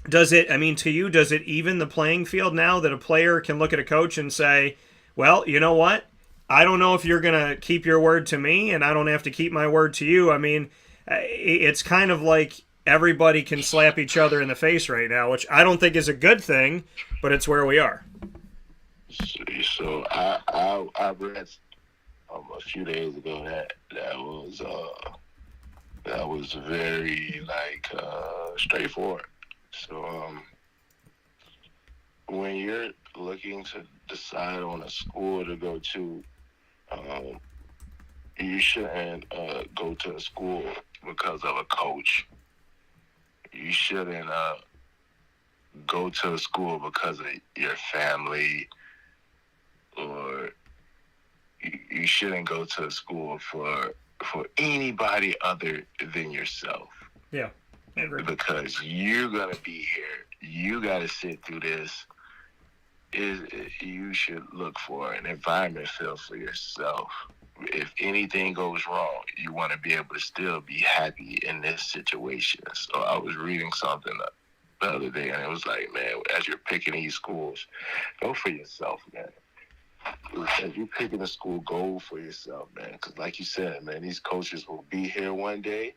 does it, I mean, to you, does it even the playing field now that a player can look at a coach and say, well, you know what? I don't know if you're going to keep your word to me, and I don't have to keep my word to you. I mean, it's kind of like everybody can slap each other in the face right now, which I don't think is a good thing, but it's where we are. So I read a few days ago that was very straightforward. So when you're looking to decide on a school to go to, you shouldn't go to a school because of a coach. You shouldn't go to a school because of your family, or you shouldn't go to a school for anybody other than yourself. Yeah, I agree. Because you're going to be here. You got to sit through this. You should look for an environment feel for yourself. If anything goes wrong, you want to be able to still be happy in this situation. So I was reading something the other day, and it was like, man, as you're picking these schools, go for yourself, man. As you're picking a school, go for yourself, man. Because like you said, man, these coaches will be here one day,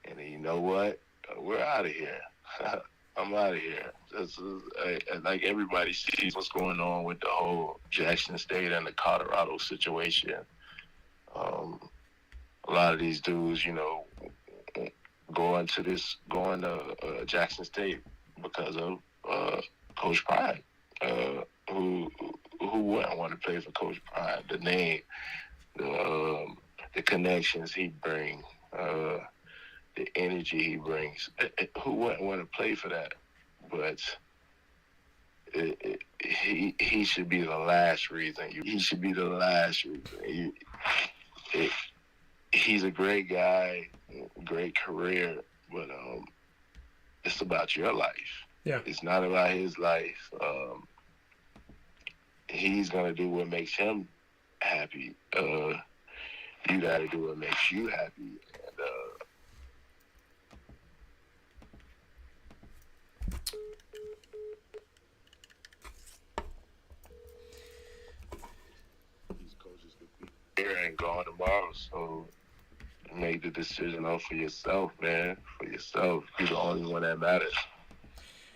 and then you know what? We're out of here. I'm out of here. Like everybody sees what's going on with the whole Jackson State and the Colorado situation. A lot of these dudes, you know, going to Jackson State because of Coach Pride, who wouldn't want to play for Coach Pride? The name, the connections he brings, the energy he brings. Who wouldn't want to play for that? But he should be the last reason. He should be the last reason. He's a great guy, great career, but it's about your life. Yeah. It's not about his life. He's gonna do what makes him happy. You gotta do what makes you happy. And these coaches could be here and gone tomorrow. So make the decision for yourself, man. For yourself. You're the only one that matters.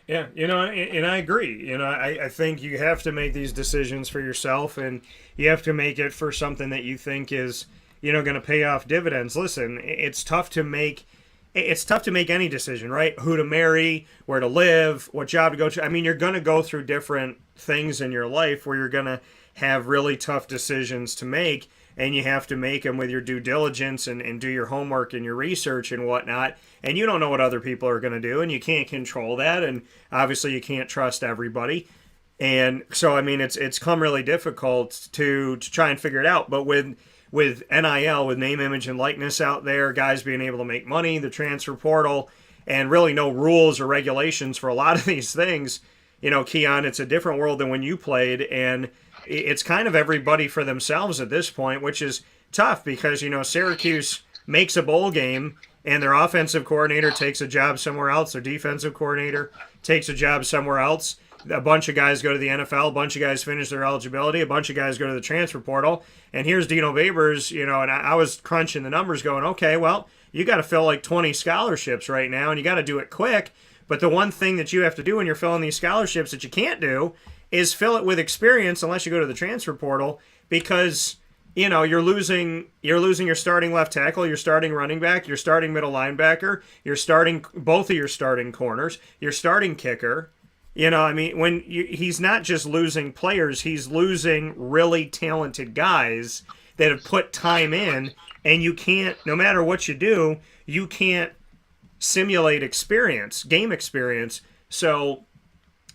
Yeah, and I agree. I think you have to make these decisions for yourself, and you have to make it for something that you think is, going to pay off dividends. Listen, it's tough to make any decision, right? Who to marry, where to live, what job to go to. I mean, you're going to go through different things in your life where you're going to have really tough decisions to make, and you have to make them with your due diligence and do your homework and your research and whatnot. And you don't know what other people are going to do, and you can't control that. And obviously, you can't trust everybody. And so, I mean, it's come really difficult to try and figure it out. But with NIL, with name, image, and likeness out there, guys being able to make money, the transfer portal, and really no rules or regulations for a lot of these things, Keon, it's a different world than when you played, and it's kind of everybody for themselves at this point, which is tough because, Syracuse makes a bowl game and their offensive coordinator takes a job somewhere else. Their defensive coordinator takes a job somewhere else. A bunch of guys go to the NFL. A bunch of guys finish their eligibility. A bunch of guys go to the transfer portal. And here's Dino Babers, and I was crunching the numbers going, okay, well, you got to fill like 20 scholarships right now, and you got to do it quick. But the one thing that you have to do when you're filling these scholarships that you can't do is fill it with experience unless you go to the transfer portal, because you're losing your starting left tackle, your starting running back, your starting middle linebacker, both of your starting corners, your starting kicker. He's not just losing players, he's losing really talented guys that have put time in, and you can't, no matter what you do, you can't simulate game experience. So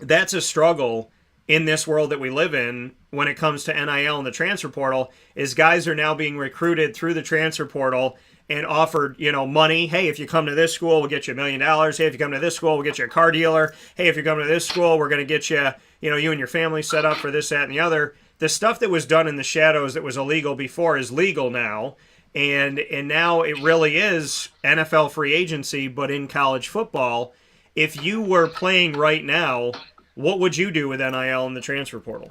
that's a struggle in this world that we live in when it comes to NIL and the transfer portal, is guys are now being recruited through the transfer portal and offered, money. Hey, if you come to this school, we'll get you $1 million. Hey, if you come to this school, we'll get you a car dealer. Hey, if you come to this school, we're going to get you, you and your family set up for this, that, and the other. The stuff that was done in the shadows that was illegal before is legal now. And now it really is NFL free agency, but in college football. If you were playing right now, what would you do with NIL in the transfer portal?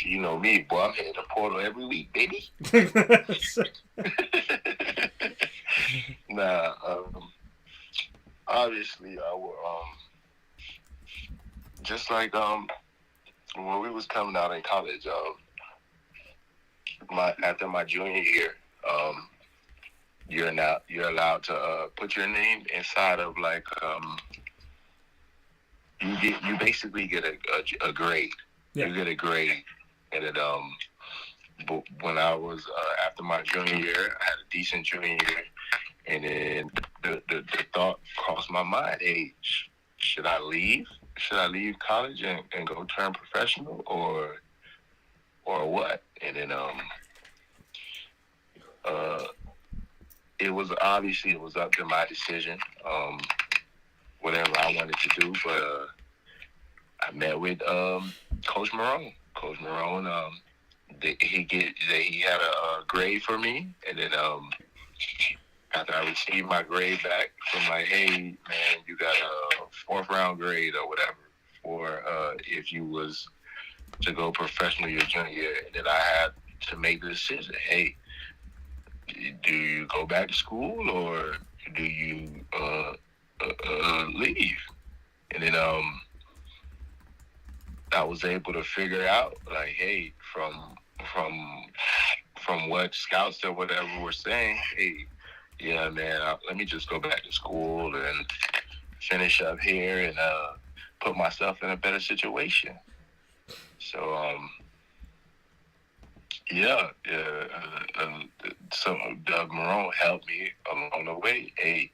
You know me, boy. I'm hitting the portal every week, baby. Obviously, I would, just like when we was coming out in college, after my junior year, you're allowed to put your name inside of like you basically get a grade. Yeah. You get a grade, and it but when I was after my junior year, I had a decent junior year, and then the thought crossed my mind: hey, should I leave? Should I leave college and go turn professional, or what? And then it was up to my decision, whatever I wanted to do, but I met with Coach Marone. Coach Marone, he had a grade for me, and then after I received my grade back, I'm like, hey man, you got a 4th round grade or whatever for if you was to go professional your junior year. And then I had to make the decision, hey, do you go back to school or do you leave? And then I was able to figure out, like, hey, from what scouts or whatever were saying, hey, yeah, man, let me just go back to school and finish up here and put myself in a better situation. So, so Doug Marone helped me along the way. Hey,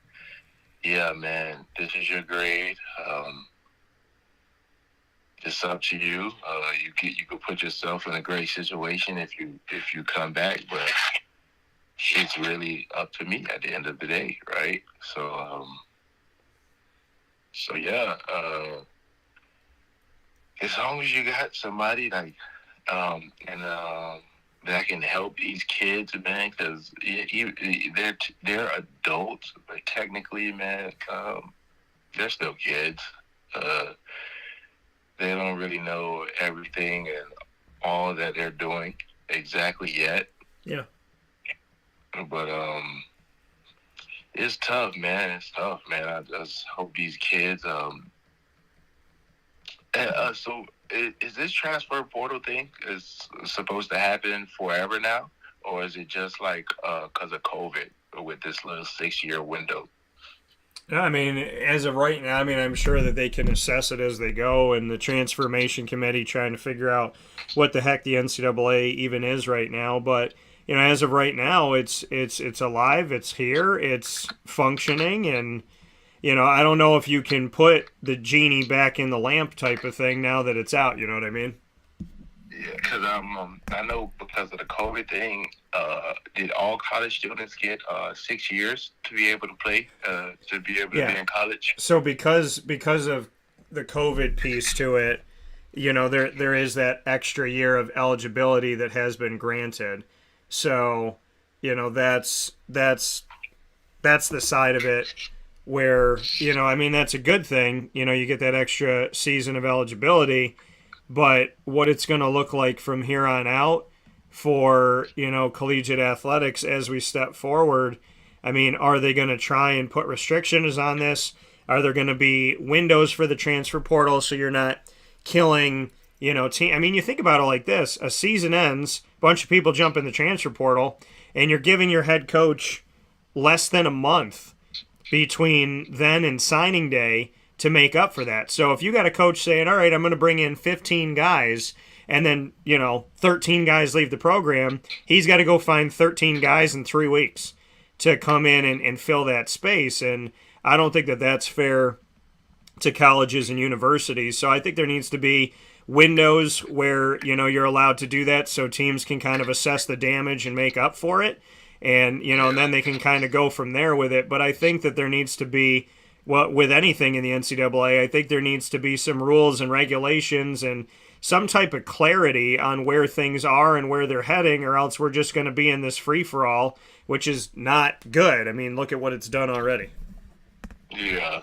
yeah, man, this is your grade. It's up to you. You could put yourself in a great situation if you come back, but it's really up to me at the end of the day, right? So yeah. As long as you got somebody like that can help these kids, man, because they're adults, but technically, man, they're still kids. They don't really know everything and all that they're doing exactly yet. Yeah. But it's tough, man. It's tough, man. I just hope these kids. So is this transfer portal thing is supposed to happen forever now, or is it just like because of COVID with this little 6-year window? I mean, as of right now, I mean, I'm sure that they can assess it as they go, and the transformation committee trying to figure out what the heck the NCAA even is right now. But as of right now, it's alive, it's here, it's functioning, and I don't know if you can put the genie back in the lamp type of thing now that it's out. You know what I mean? Yeah, because I know because of the COVID thing, did all college students get 6 years to be able to play, to be able to be in college? So because of the COVID piece to it, there is that extra year of eligibility that has been granted. So, that's the side of it where, I mean, that's a good thing. You get that extra season of eligibility. But what it's going to look like from here on out for, collegiate athletics as we step forward, I mean, are they going to try and put restrictions on this? Are there going to be windows for the transfer portal so you're not killing, team? I mean, you think about it like this. A season ends, a bunch of people jump in the transfer portal, and you're giving your head coach less than a month between then and signing day to make up for that. So if you got a coach saying, all right, I'm going to bring in 15 guys, and then, 13 guys leave the program, he's got to go find 13 guys in 3 weeks to come in and fill that space. And I don't think that that's fair to colleges and universities. So I think there needs to be windows where, you're allowed to do that so teams can kind of assess the damage and make up for it. And, and then they can kind of go from there with it. But I think that there needs to be, well, with anything in the NCAA, I think there needs to be some rules and regulations and some type of clarity on where things are and where they're heading, or else we're just going to be in this free-for-all, which is not good. I mean, look at what it's done already. Yeah.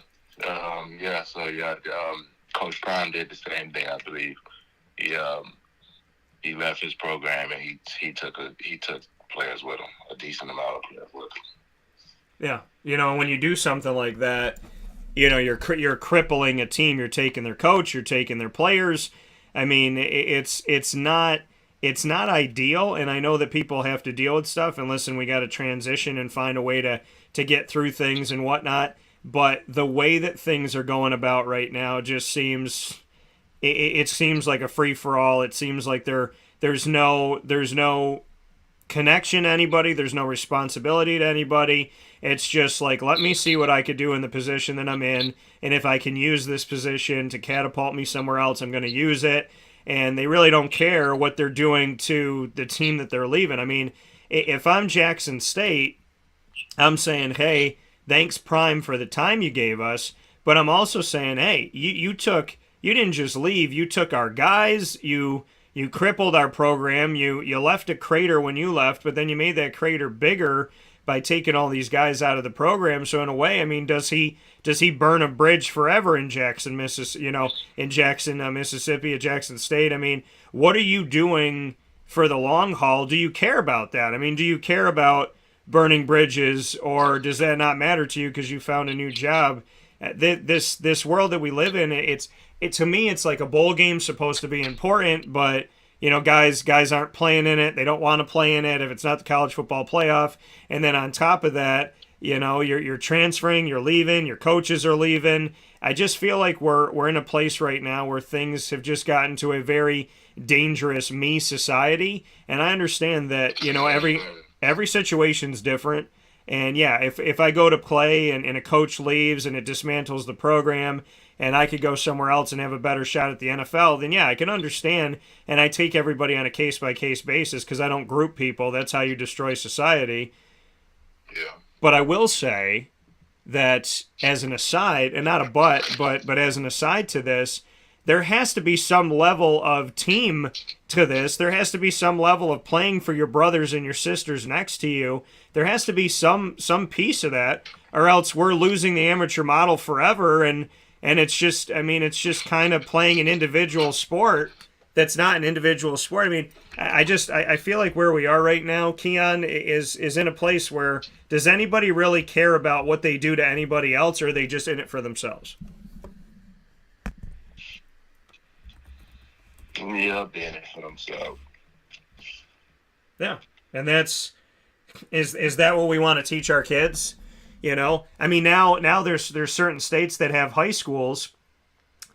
Coach Prime did the same thing, I believe. He left his program and he took players with him, a decent amount of players with him. Yeah, when you do something like that, you're crippling a team. You're taking their coach, you're taking their players. I mean, it's not ideal, and I know that people have to deal with stuff. And listen, we got to transition and find a way to get through things and whatnot. But the way that things are going about right now just seems it seems like a free for all. It seems like there's no connection to anybody. There's no responsibility to anybody. It's just like, let me see what I could do in the position that I'm in, and if I can use this position to catapult me somewhere else, I'm going to use it. And they really don't care what they're doing to the team that they're leaving. I mean, if I'm Jackson State, I'm saying, hey, thanks Prime for the time you gave us, but I'm also saying, hey, you didn't just leave, you took our guys, you crippled our program, you left a crater when you left, but then you made that crater bigger by taking all these guys out of the program. So in a way, I mean, does he burn a bridge forever in Jackson, Mississippi, at Jackson State? I mean, what are you doing for the long haul? Do you care about that? I mean, do you care about burning bridges, or does that not matter to you because you found a new job? This world that we live in, to me, it's like a bowl game's supposed to be important, but guys aren't playing in it. They don't want to play in it if it's not the college football playoff. And then on top of that, you're transferring, you're leaving, your coaches are leaving. I just feel like we're in a place right now where things have just gotten to a very dangerous me society. And I understand that, every situation's different. And yeah, if I go to play and a coach leaves and it dismantles the program, and I could go somewhere else and have a better shot at the NFL, then yeah, I can understand. And I take everybody on a case-by-case basis because I don't group people. That's how you destroy society. Yeah. But I will say that as an aside, and not a but as an aside to this, there has to be some level of team to this. There has to be some level of playing for your brothers and your sisters next to you. There has to be some piece of that, or else we're losing the amateur model forever. And it's just kind of playing an individual sport that's not an individual sport. I mean, I feel like where we are right now, Keon, is in a place where does anybody really care about what they do to anybody else, or are they just in it for themselves? Yeah, they're in it for themselves. Yeah, and that's is that what we want to teach our kids? You know, I mean, now there's certain states that have high schools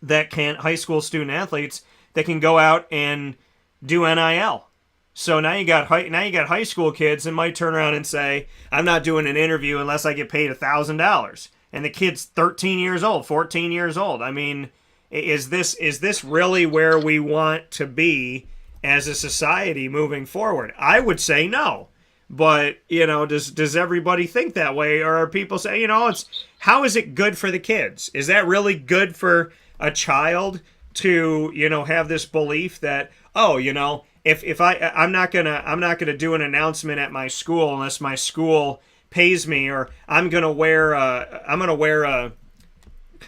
that high school student athletes that can go out and do NIL. So now you got high school kids that might turn around and say, "I'm not doing an interview unless I get paid $1,000." And the kid's 13 years old, 14 years old. I mean, is this really where we want to be as a society moving forward? I would say no. But, you know, does everybody think that way? Or are people say, you know, how is it good for the kids? Is that really good for a child to, you know, have this belief that, oh, you know, if I'm not gonna do an announcement at my school unless my school pays me, or I'm gonna wear a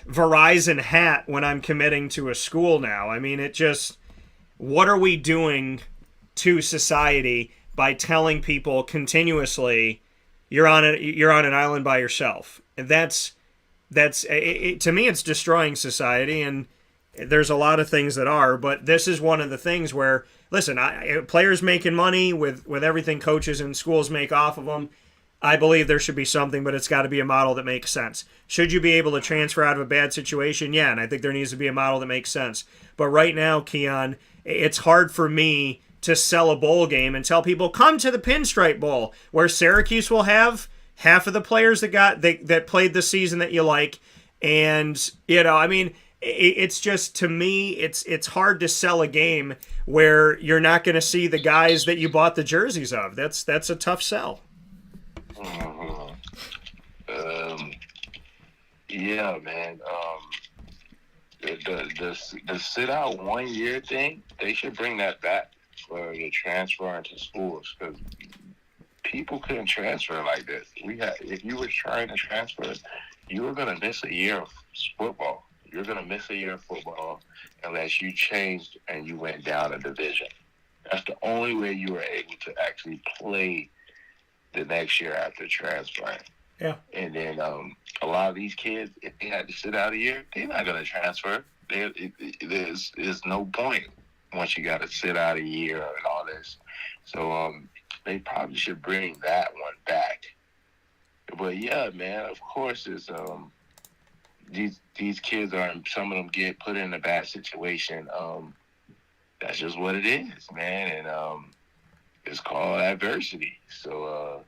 Verizon hat when I'm committing to a school now. I mean, what are we doing to society by telling people continuously you're on an island by yourself? And that's to me, it's destroying society. And there's a lot of things that are, but this is one of the things where, listen, players making money with everything coaches and schools make off of them. I believe there should be something, but it's got to be a model that makes sense. Should you be able to transfer out of a bad situation? Yeah, and I think there needs to be a model that makes sense. But right now, Keon, it's hard for me to sell a bowl game and tell people, come to the Pinstripe Bowl, where Syracuse will have half of the players that played the season that you like. And, you know, I mean, it's just, to me, it's hard to sell a game where you're not going to see the guys that you bought the jerseys of. That's a tough sell. Yeah, man. The sit out 1 year thing, they should bring that back for the transfer into schools, because people couldn't transfer like this. If you were trying to transfer, you were gonna miss a year of football. You're gonna miss a year of football unless you changed and you went down a division. That's the only way you were able to actually play the next year after transferring. Yeah. And then a lot of these kids, if they had to sit out a year, they're not going to transfer. There's no point once you got to sit out a year and all this. So they probably should bring that one back. But yeah, man, of course, it's these kids some of them get put in a bad situation. That's just what it is, man, and it's called adversity. So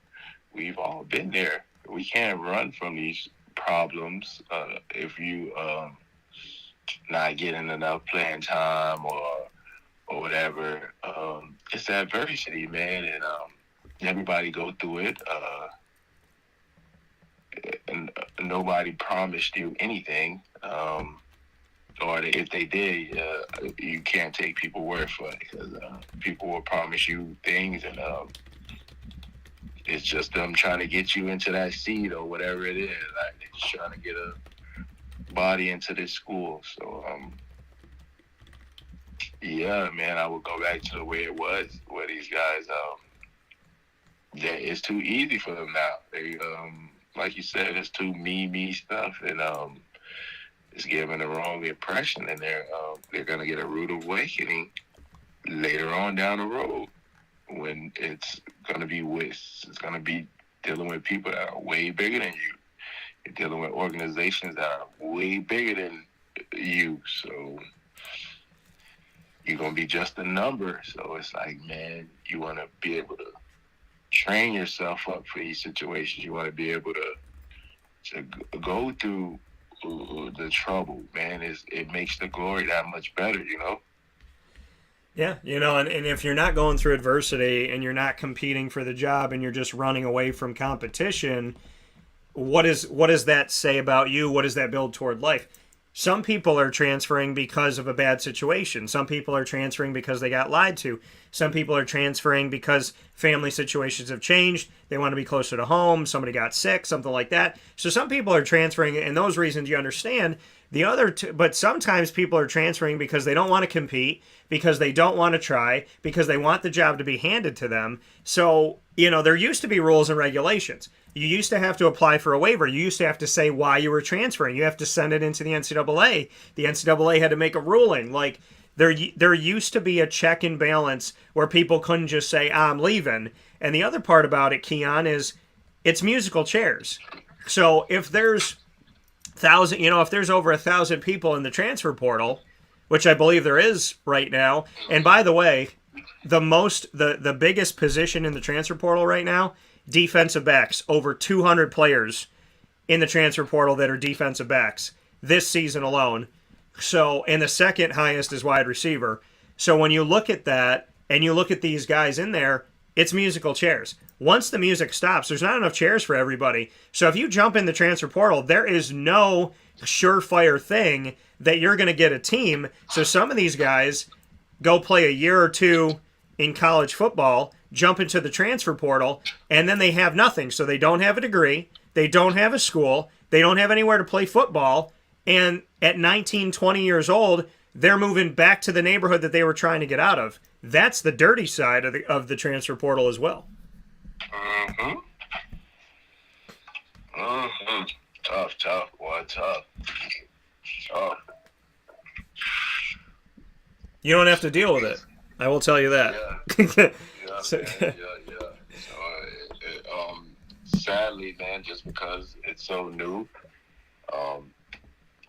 we've all been there. We can't run from these problems if you not getting enough playing time or whatever. It's adversity, man, and everybody go through it. And nobody promised you anything, or if they did, you can't take people's word for it, because people will promise you things, and it's just them trying to get you into that seat or whatever it is. Like, they're just trying to get a body into this school. So, yeah, man, I would go back to the way it was, where these guys, it's too easy for them now. They, like you said, it's too me stuff, and it's giving the wrong impression, and they're gonna get a rude awakening later on down the road, when it's gonna be dealing with people that are way bigger than you. You're dealing with organizations that are way bigger than you, so you're gonna be just a number. So it's like, man, you wanna be able to train yourself up for these situations. You wanna be able to go through the trouble, man. It makes the glory that much better, you know? Yeah, you know, and if you're not going through adversity and you're not competing for the job and you're just running away from competition, what does that say about you? What does that build toward life? Some people are transferring because of a bad situation. Some people are transferring because they got lied to. Some people are transferring because family situations have changed. They want to be closer to home. Somebody got sick, something like that. So some people are transferring, and those reasons you understand. But sometimes people are transferring because they don't want to compete, because they don't want to try, because they want the job to be handed to them. So, there used to be rules and regulations. You used to have to apply for a waiver. You used to have to say why you were transferring. You have to send it into the NCAA. The NCAA had to make a ruling. Like, there used to be a check and balance where people couldn't just say, I'm leaving. And the other part about it, Keon, is it's musical chairs. So if there's if there's over 1,000 people in the transfer portal, which I believe there is right now, and by the way, the biggest position in the transfer portal right now, defensive backs, over 200 players in the transfer portal that are defensive backs this season alone. So, and the second highest is wide receiver. So when you look at that and you look at these guys in there, it's musical chairs. Once the music stops, there's not enough chairs for everybody. So if you jump in the transfer portal, there is no surefire thing that you're going to get a team. So some of these guys go play a year or two in college football, jump into the transfer portal, and then they have nothing. So they don't have a degree, they don't have a school, they don't have anywhere to play football, and at 19, 20 years old, they're moving back to the neighborhood that they were trying to get out of. That's the dirty side of the transfer portal as well. Mm-hmm. Mm-hmm. Tough, boy, tough. You don't have to deal with it. I will tell you that. Yeah. So, sadly, man, just because it's so new,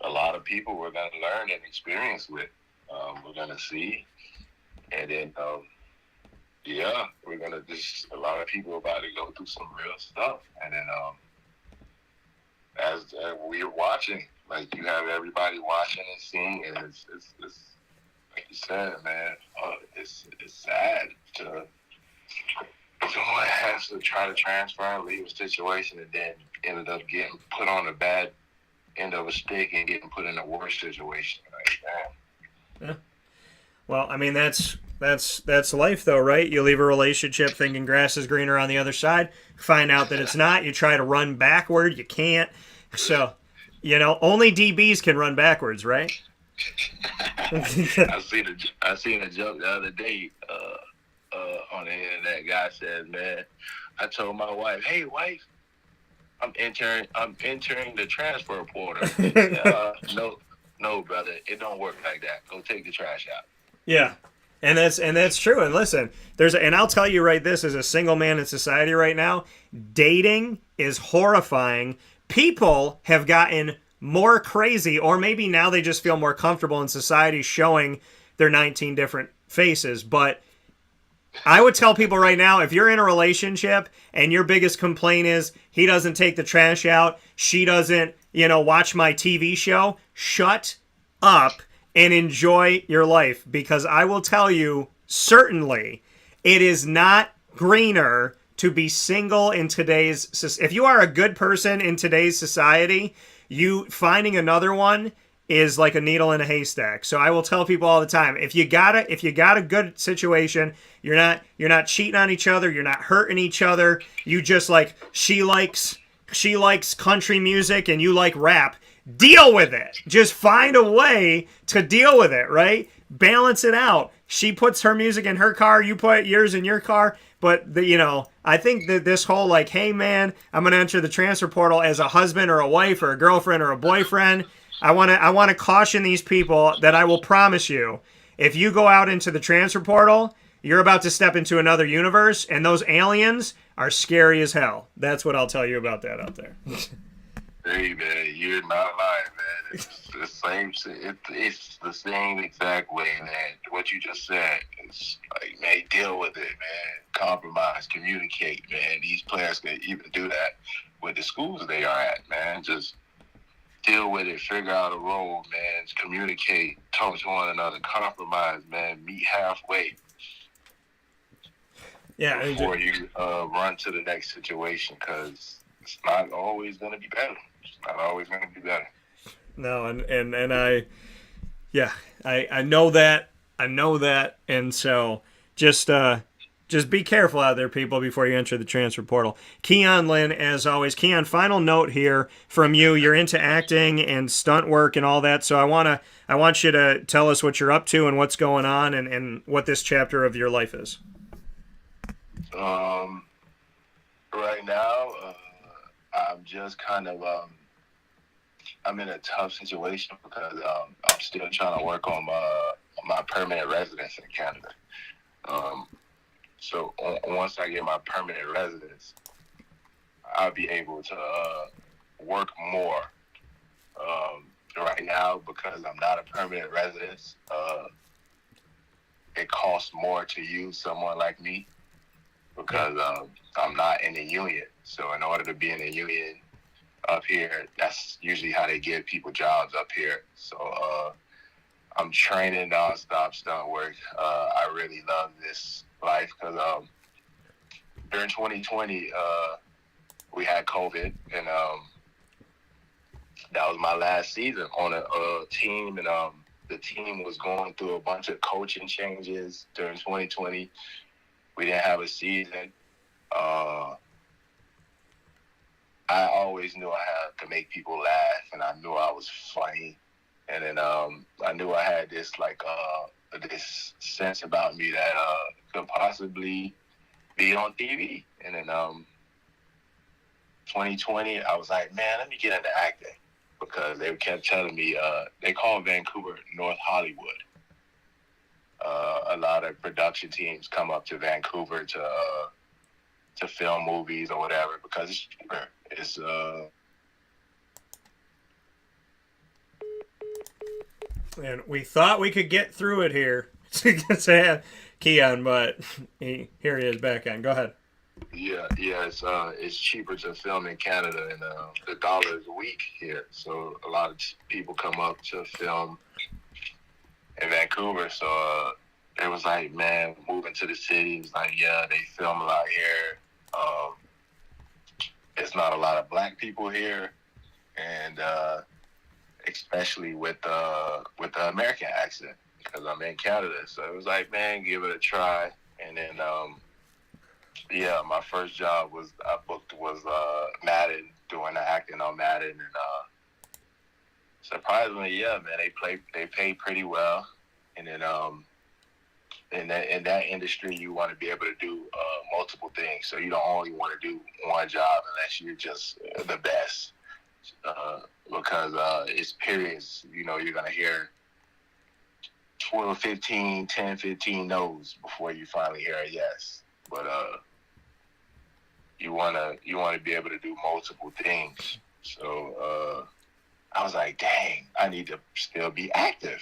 a lot of people we're going to learn and experience with. We're going to see. And then, we're going to a lot of people are about to go through some real stuff. And then, as we're watching, like you have everybody watching and seeing, and it's like you said, man, it's sad to someone has to try to transfer and leave a situation and then ended up getting put on the bad end of a stick and getting put in a worse situation. Like, man. Yeah. Well, I mean, that's life, though, right? You leave a relationship thinking grass is greener on the other side, find out that it's not. You try to run backward, you can't. So, only DBs can run backwards, right? I seen a joke the other day on the internet. Guy said, "Man, I told my wife, hey, wife, I'm entering the transfer portal." No, brother, it don't work like that. Go take the trash out. Yeah, and that's true. And listen, and I'll tell you right, this as a single man in society right now, dating is horrifying. People have gotten more crazy, or maybe now they just feel more comfortable in society showing their 19 different faces. But I would tell people right now, if you're in a relationship and your biggest complaint is he doesn't take the trash out, she doesn't, watch my TV show, shut up and enjoy your life. Because I will tell you, certainly, it is not greener to be single in today's society. If you are a good person in today's society, you finding another one is like a needle in a haystack. So I will tell people all the time, if you got a good situation, you're not cheating on each other, you're not hurting each other, you just like she likes country music and you like rap, deal with it. Just find a way to deal with it, right? Balance it out. She puts her music in her car, you put yours in your car. But I think that this whole like, hey man, I'm gonna enter the transfer portal as a husband or a wife or a girlfriend or a boyfriend. I want to caution these people that I will promise you, if you go out into the transfer portal, you're about to step into another universe, and those aliens are scary as hell. That's what I'll tell you about that out there. Hey man, you're not lying, man. It's the same. It's the same exact way, man. What you just said. It's like, man, deal with it, man. Compromise, communicate, man. These players can even do that with the schools they are at, man. Just deal with it, figure out a role, man. Communicate, talk to one another, compromise, man. Meet halfway. Yeah. Before you run to the next situation, because it's not always going to be better. It's not always going to be better. No, and I know that. I know that. And so just be careful out there, people, before you enter the transfer portal. Keon Lyn, as always. Keon, final note here from you. You're into acting and stunt work and all that, so I want you to tell us what you're up to and what's going on and what this chapter of your life is. Right now, I'm just kind of I'm in a tough situation because I'm still trying to work on my permanent residence in Canada. So once I get my permanent residence, I'll be able to work more. Right now, because I'm not a permanent resident, it costs more to use someone like me because I'm not in the union. So in order to be in the union up here, that's usually how they give people jobs up here. So I'm training nonstop stunt work. I really love this life because during 2020 we had COVID, and that was my last season on a team, and the team was going through a bunch of coaching changes during 2020. We didn't have a season. I always knew I had to make people laugh, and I knew I was funny, and then I knew I had this this sense about me that could possibly be on TV. And then 2020, I was like, man, let me get into acting, because they kept telling me they call Vancouver North Hollywood. A lot of production teams come up to Vancouver to film movies or whatever because it's cheaper. It's And we thought we could get through it here to have Keon, but here he is back on. Go ahead. Yeah, it's cheaper to film in Canada, and the dollar is weak here. So a lot of people come up to film in Vancouver. So it was like, man, moving to the city, it was like, yeah, they film a lot here. It's not a lot of black people here, and especially with the American accent, because I'm in Canada. So it was like, man, give it a try. And then yeah, my first job was Madden, doing the acting on Madden, and surprisingly, yeah, man, they pay pretty well. And then in that industry, you want to be able to do multiple things. So you don't only want to do one job unless you're just the best, because it's periods. You know, you're gonna hear 12, 15, 10, 15 no's before you finally hear a yes. But you wanna be able to do multiple things. So I was like, dang, I need to still be active.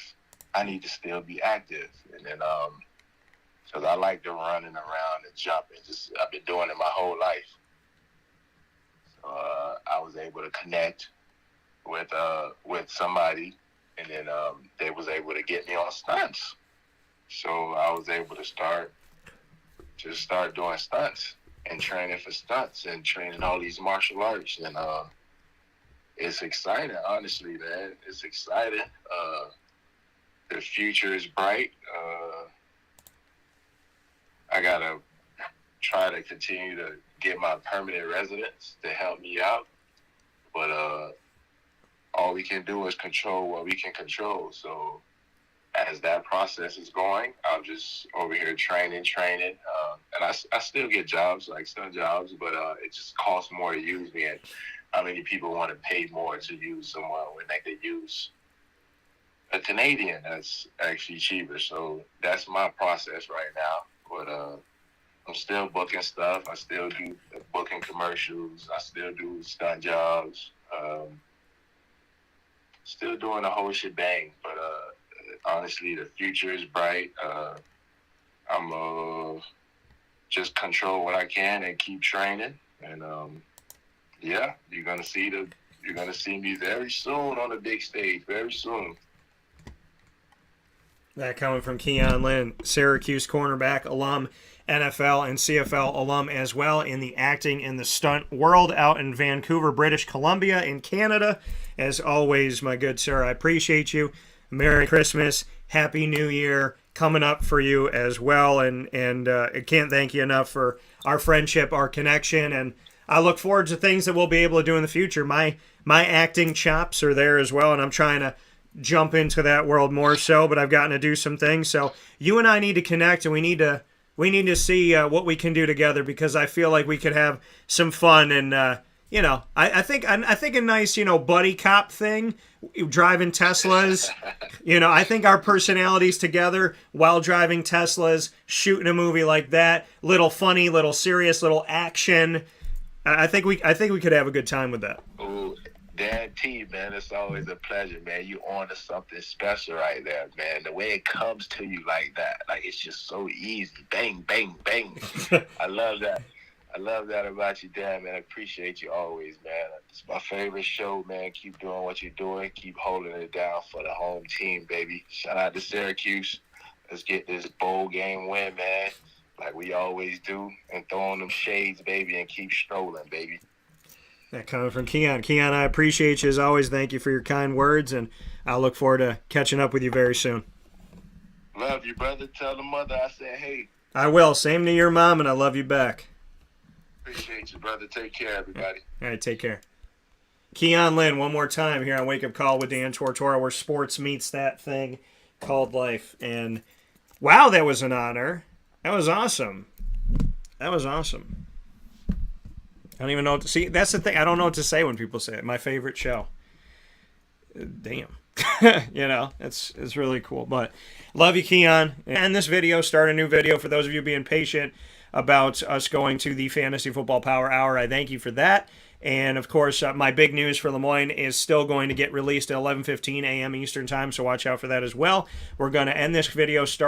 And then because I like to running around and jumping. I've been doing it my whole life. So I was able to connect with somebody, and then they was able to get me on stunts. So I was able to start doing stunts and training for stunts and training all these martial arts. And it's exciting, honestly, man. It's exciting. The future is bright. I gotta try to continue to get my permanent residence to help me out. But all we can do is control what we can control. So as that process is going, I'm just over here training. And I still get jobs, like stunt jobs, but it just costs more to use me. And how many people want to pay more to use someone when they could use a Canadian that's actually cheaper? So that's my process right now. But I'm still booking stuff. I still do booking commercials. I still do stunt jobs. Still doing the whole shebang. But honestly, the future is bright. I'm just control what I can and keep training. And yeah, you're gonna see me very soon on the big stage. Very soon. That coming from Keon Lyn, Syracuse cornerback, alum, NFL and CFL alum as well in the acting and the stunt world out in Vancouver, British Columbia in Canada. As always, my good sir, I appreciate you. Merry Christmas, Happy New Year coming up for you as well. And I can't thank you enough for our friendship, our connection, and I look forward to things that we'll be able to do in the future. My acting chops are there as well, and I'm trying to jump into that world more so, but I've gotten to do some things. So you and I need to connect, and we need to see what we can do together, because I feel like we could have some fun. And I think a nice buddy cop thing, driving Teslas. I think our personalities together while driving Teslas, shooting a movie like that, little funny, little serious, little action. I think we could have a good time with that. Ooh, Dan T, man, it's always a pleasure, man. You on to something special right there, man. The way it comes to you like that, like it's just so easy. Bang, bang, bang. I love that. I love that about you, Dan, man. I appreciate you always, man. It's my favorite show, man. Keep doing what you're doing. Keep holding it down for the home team, baby. Shout out to Syracuse. Let's get this bowl game win, man, like we always do, and throw on them shades, baby, and keep strolling, baby. That coming from Keon. Keon, I appreciate you as always. Thank you for your kind words, and I'll look forward to catching up with you very soon. Love you, brother. Tell the mother I said hey. I will. Same to your mom, and I love you back. Appreciate you, brother. Take care, everybody. All right, take care. Keon Lyn, one more time here on Wake Up Call with Dan Tortora, where sports meets that thing called life. And wow, that was an honor. That was awesome. That was awesome. I don't even know what to see. That's the thing. I don't know what to say when people say it. My favorite show. Damn. It's really cool. But love you, Keon. And this video, start a new video for those of you being patient about us going to the Fantasy Football Power Hour. I thank you for that. And, of course, my big news for Lemoyne is still going to get released at 11:15 a.m. Eastern Time, so watch out for that as well. We're going to end this video, start